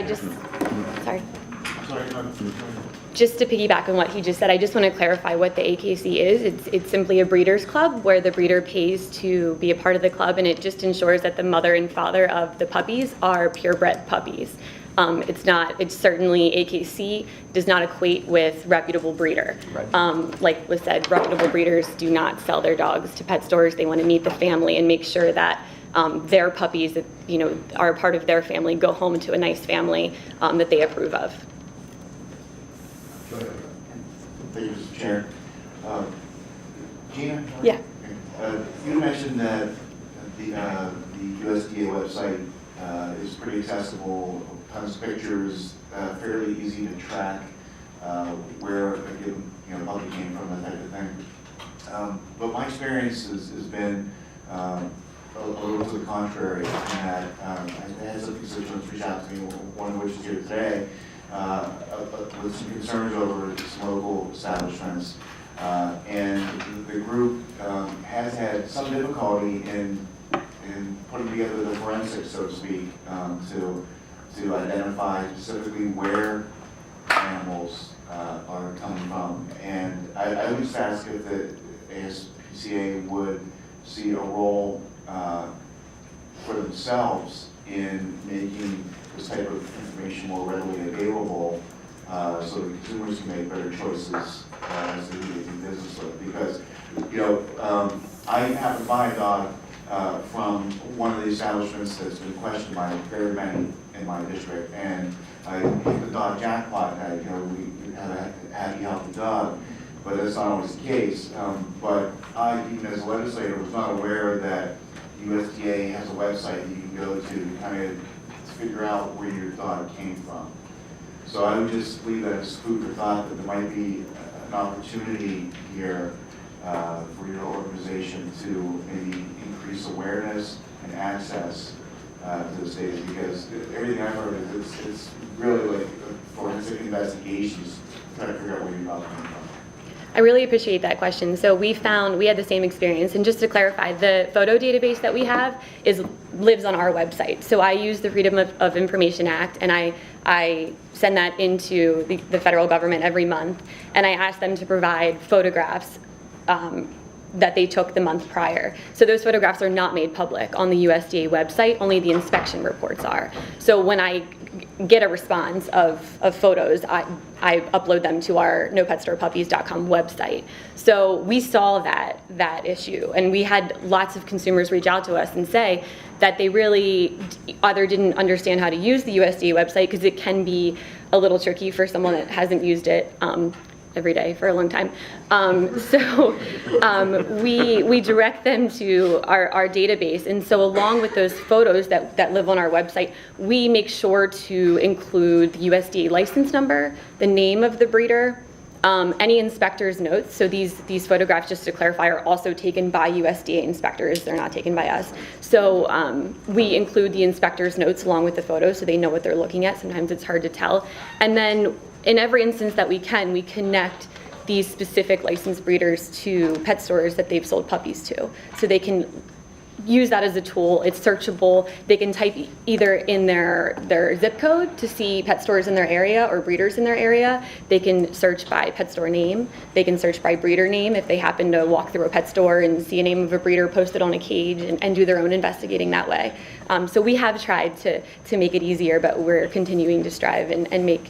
just to piggyback on what he just said, I just want to clarify what the AKC is. It's simply a breeders club where the breeder pays to be a part of the club, and it just ensures that the mother and father of the puppies are purebred puppies. It's certainly, AKC does not equate with reputable breeder. Right. Like was said, reputable breeders do not sell their dogs to pet stores. They want to meet the family and make sure that their puppies that are a part of their family go home to a nice family that they approve of. Thank you, Mr. Chair. Gina? Yeah. You mentioned that the USDA website is pretty accessible, tons of pictures, fairly easy to track where a given puppy came from, that type of thing. But my experience has been a little to the contrary, in that I had some constituents reach out to me, one of which is here today, with some concerns over some local establishments. And the group has had some difficulty in putting together the forensics, so to speak, to identify specifically where animals are coming from. And I would just ask if the ASPCA would see a role for themselves in making this type of information more readily available, so that consumers can make better choices as to who they do business with. Because, I happen to buy a dog from one of the establishments that's been questioned by very many in my district, and I hit the dog jackpot that we have a happy, healthy dog, but that's not always the case. But I, even as a legislator, was not aware that USDA has a website you can go to kind of figure out where your dog came from. So I would just leave that as food for thought, that there might be an opportunity here for your organization to maybe increase awareness and access to the state, because everything I've heard is it's really like forensic investigations trying to figure out where your dog came from. I really appreciate that question. So we had the same experience, and just to clarify, the photo database that we have lives on our website. So I use the Freedom of Information Act, and I send that into the federal government every month, and I ask them to provide photographs that they took the month prior. So those photographs are not made public on the USDA website, only the inspection reports are. So when I get a response of photos, I upload them to our nopetstorepuppies.com website. So we saw that issue, and we had lots of consumers reach out to us and say that they really either didn't understand how to use the USDA website, because it can be a little tricky for someone that hasn't used it, every day for a long time. We direct them to our database, and so along with those photos that live on our website, we make sure to include the USDA license number, the name of the breeder, any inspector's notes. So these photographs, just to clarify, are also taken by USDA inspectors. They're not taken by us. So we include the inspector's notes along with the photos so they know what they're looking at. Sometimes it's hard to tell. And then in every instance that we can, we connect these specific licensed breeders to pet stores that they've sold puppies to. So they can use that as a tool. It's searchable. They can type either in their zip code to see pet stores in their area or breeders in their area. They can search by pet store name. They can search by breeder name if they happen to walk through a pet store and see a name of a breeder posted on a cage and do their own investigating that way. So we have tried to make it easier, but we're continuing to strive and make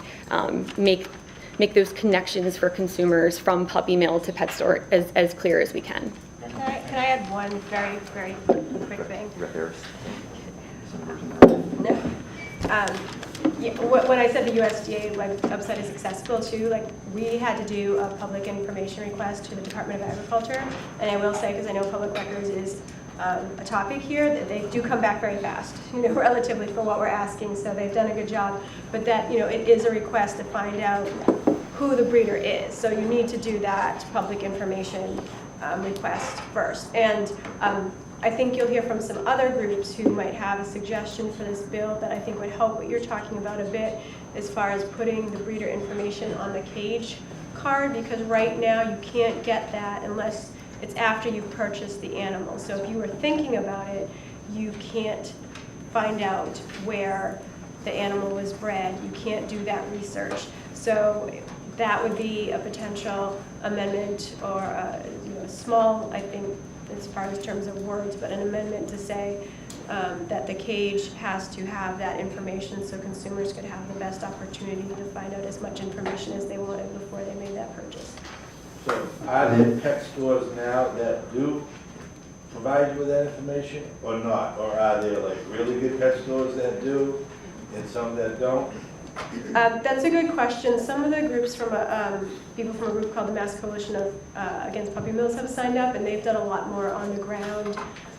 those connections for consumers from puppy mill to pet store as clear as we can. Can I add one very, very quick thing? No. When I said the USDA website is accessible too, we had to do a public information request to the Department of Agriculture, and I will say, because I know public records is a topic here, that they do come back very fast, relatively for what we're asking, so they've done a good job. But that, it is a request to find out who the breeder is, so you need to do that public information request first. And I think you'll hear from some other groups who might have a suggestion for this bill that I think would help what you're talking about a bit as far as putting the breeder information on the cage card, because right now you can't get that unless it's after you've purchased the animal. So if you were thinking about it, you can't find out where the animal was bred. You can't do that research. So that would be a potential amendment, or a small, I think, as far as terms of words, but an amendment to say that the cage has to have that information so consumers could have the best opportunity to find out as much information as they wanted before they made that purchase. So are there pet stores now that do provide you with that information or not? Or are there really good pet stores that do and some that don't? That's a good question. Some of the groups from people from a group called the Mass Coalition of Against Puppy Mills have signed up, and they've done a lot more on the ground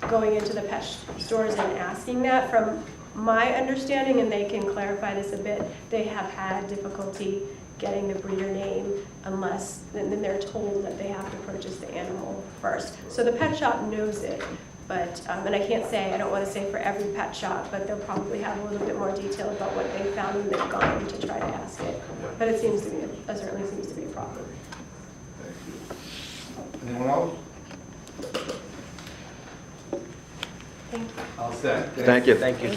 going into the pet stores and asking that. From my understanding, and they can clarify this a bit, they have had difficulty getting the breeder name unless then they're told that they have to purchase the animal first. So the pet shop knows it. But, and I can't say, I don't want to say for every pet shop, but they'll probably have a little bit more detail about what they found when they've gone to try to ask it. But it seems to be, it certainly seems to be a problem. Anyone else? Thank you. All set. Thank you. Thank you.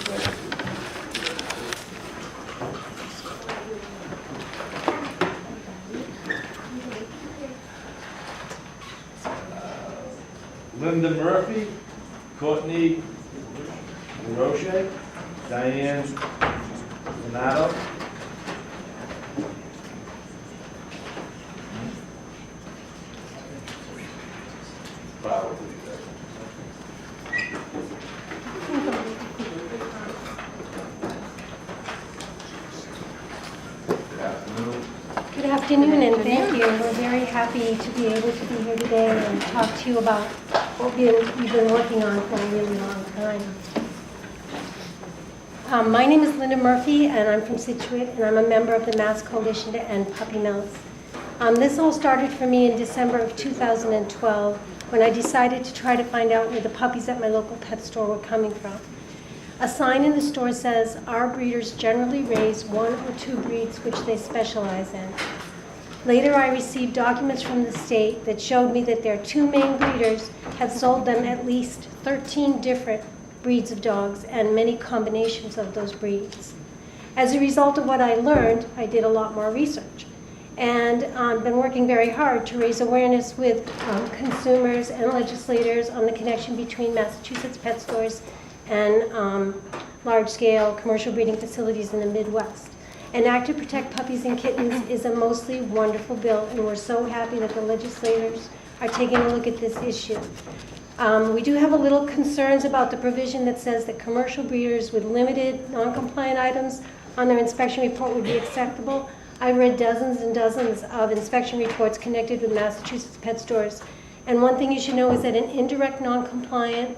Linda Murphy, Courtney Roche, Diane Donato. Good afternoon, and thank you. We're very happy to be able to be here today and talk to you about what we've been working on for a really long time. My name is Linda Murphy, and I'm from Situate, and I'm a member of the Mass Coalition to End Puppy Mills. This all started for me in December of 2012 when I decided to try to find out where the puppies at my local pet store were coming from. A sign in the store says, "Our breeders generally raise 1 or 2 breeds which they specialize in." Later, I received documents from the state that showed me that their 2 main breeders had sold them at least 13 different breeds of dogs and many combinations of those breeds. As a result of what I learned, I did a lot more research and been working very hard to raise awareness with consumers and legislators on the connection between Massachusetts pet stores and large-scale commercial breeding facilities in the Midwest. An Act to Protect Puppies and Kittens is a mostly wonderful bill, and we're so happy that the legislators are taking a look at this issue. We do have a little concerns about the provision that says that commercial breeders with limited non-compliant items on their inspection report would be acceptable. I read dozens and dozens of inspection reports connected with Massachusetts pet stores. And one thing you should know is that an indirect non-compliant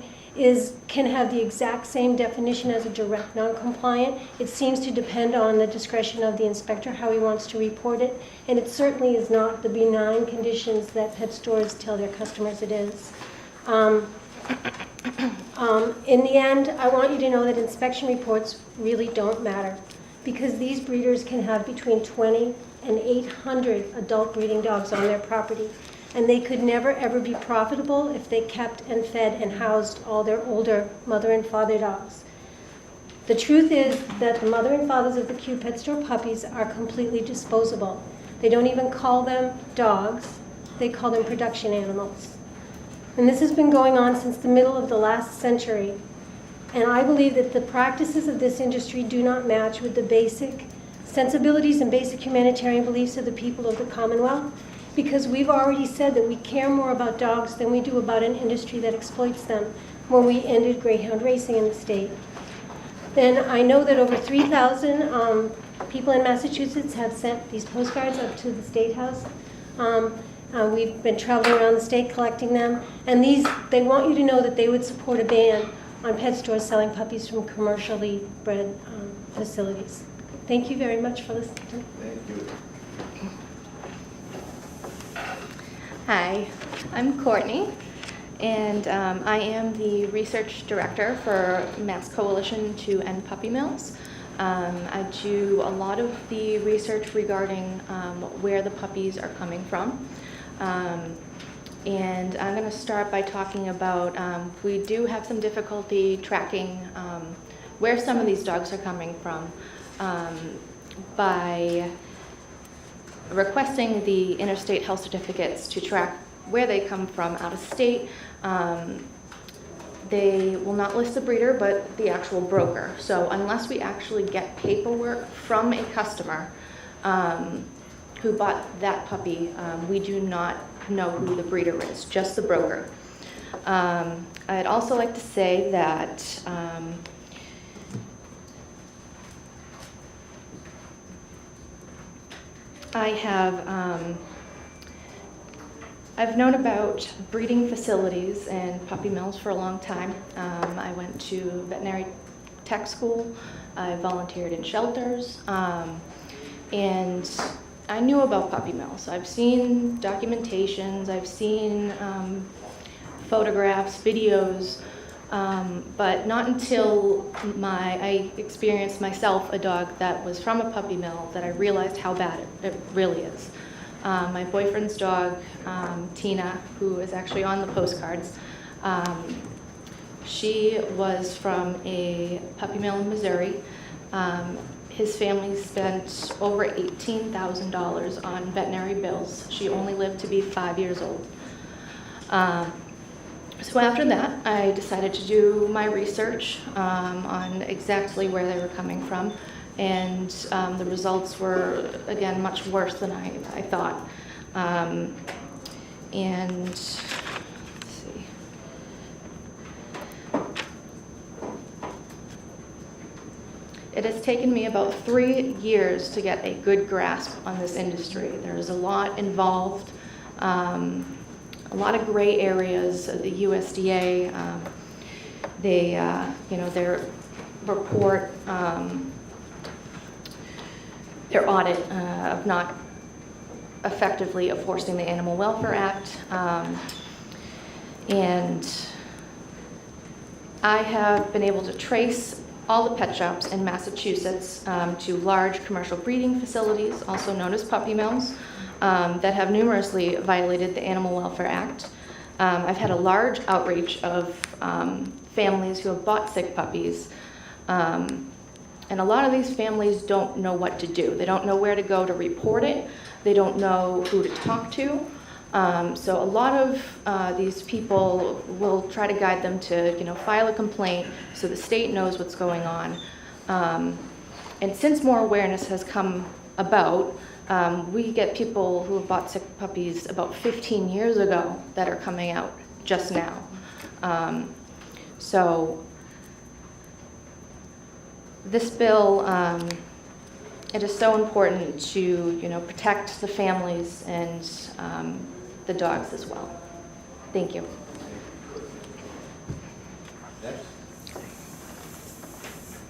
can have the exact same definition as a direct non-compliant. It seems to depend on the discretion of the inspector, how he wants to report it. And it certainly is not the benign conditions that pet stores tell their customers it is. In the end, I want you to know that inspection reports really don't matter, because these breeders can have between 20 and 800 adult breeding dogs on their property, and they could never ever be profitable if they kept and fed and housed all their older mother and father dogs. The truth is that the mother and fathers of the Q Pet Store puppies are completely disposable. They don't even call them dogs, they call them production animals. And this has been going on since the middle of the last century. And I believe that the practices of this industry do not match with the basic sensibilities and basic humanitarian beliefs of the people of the Commonwealth, because we've already said that we care more about dogs than we do about an industry that exploits them when we ended greyhound racing in the state. Then I know that over 3,000 people in Massachusetts have sent these postcards up to the State House. We've been traveling around the state collecting them, and they want you to know that they would support a ban on pet stores selling puppies from commercially bred facilities. Thank you very much for listening. Thank you. Hi, I'm Courtney, and I am the research director for Mass Coalition to End Puppy Mills. I do a lot of the research regarding where the puppies are coming from. And I'm going to start by talking about, we do have some difficulty tracking where some of these dogs are coming from by requesting the interstate health certificates to track where they come from out of state. They will not list the breeder, but the actual broker. So unless we actually get paperwork from a customer who bought that puppy, we do not know who the breeder is, just the broker. I'd also like to say that I've known about breeding facilities and puppy mills for a long time. I went to veterinary tech school. I volunteered in shelters, and I knew about puppy mills. I've seen documentations, I've seen photographs, videos, but not until I experienced myself a dog that was from a puppy mill that I realized how bad it really is. My boyfriend's dog, Tina, who is actually on the postcards, she was from a puppy mill in Missouri. His family spent over $18,000 on veterinary bills. She only lived to be 5 years old. So after that, I decided to do my research on exactly where they were coming from. And the results were, again, much worse than I thought. And let's see. It has taken me about 3 years to get a good grasp on this industry. There's a lot involved, a lot of gray areas. The USDA, their report, their audit of not effectively enforcing the Animal Welfare Act. And I have been able to trace all the pet shops in Massachusetts to large commercial breeding facilities, also known as puppy mills, that have numerously violated the Animal Welfare Act. I've had a large outreach of families who have bought sick puppies. And a lot of these families don't know what to do. They don't know where to go to report it. They don't know who to talk to. So a lot of these people will try to guide them to, file a complaint so the state knows what's going on. And since more awareness has come about, we get people who have bought sick puppies about 15 years ago that are coming out just now. So this bill it is so important to, protect the families and the dogs as well. Thank you.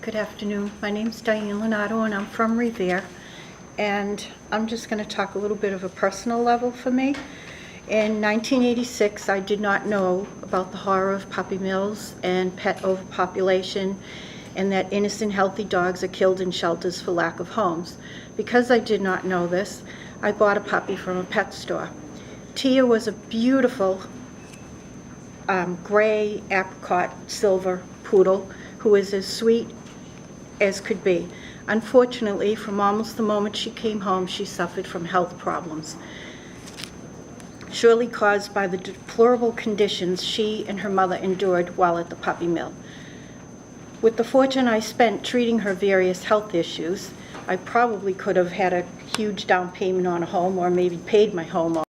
Good afternoon. My name's Diane Lenato, and I'm from Revere. And I'm just going to talk a little bit of a personal level for me. In 1986, I did not know about the horror of puppy mills and pet overpopulation, and that innocent, healthy dogs are killed in shelters for lack of homes. Because I did not know this, I bought a puppy from a pet store. Tia was a beautiful gray apricot silver poodle who is as sweet as could be. Unfortunately, from almost the moment she came home, she suffered from health problems, surely caused by the deplorable conditions she and her mother endured while at the puppy mill. With the fortune I spent treating her various health issues, I probably could have had a huge down payment on a home, or maybe paid my home off.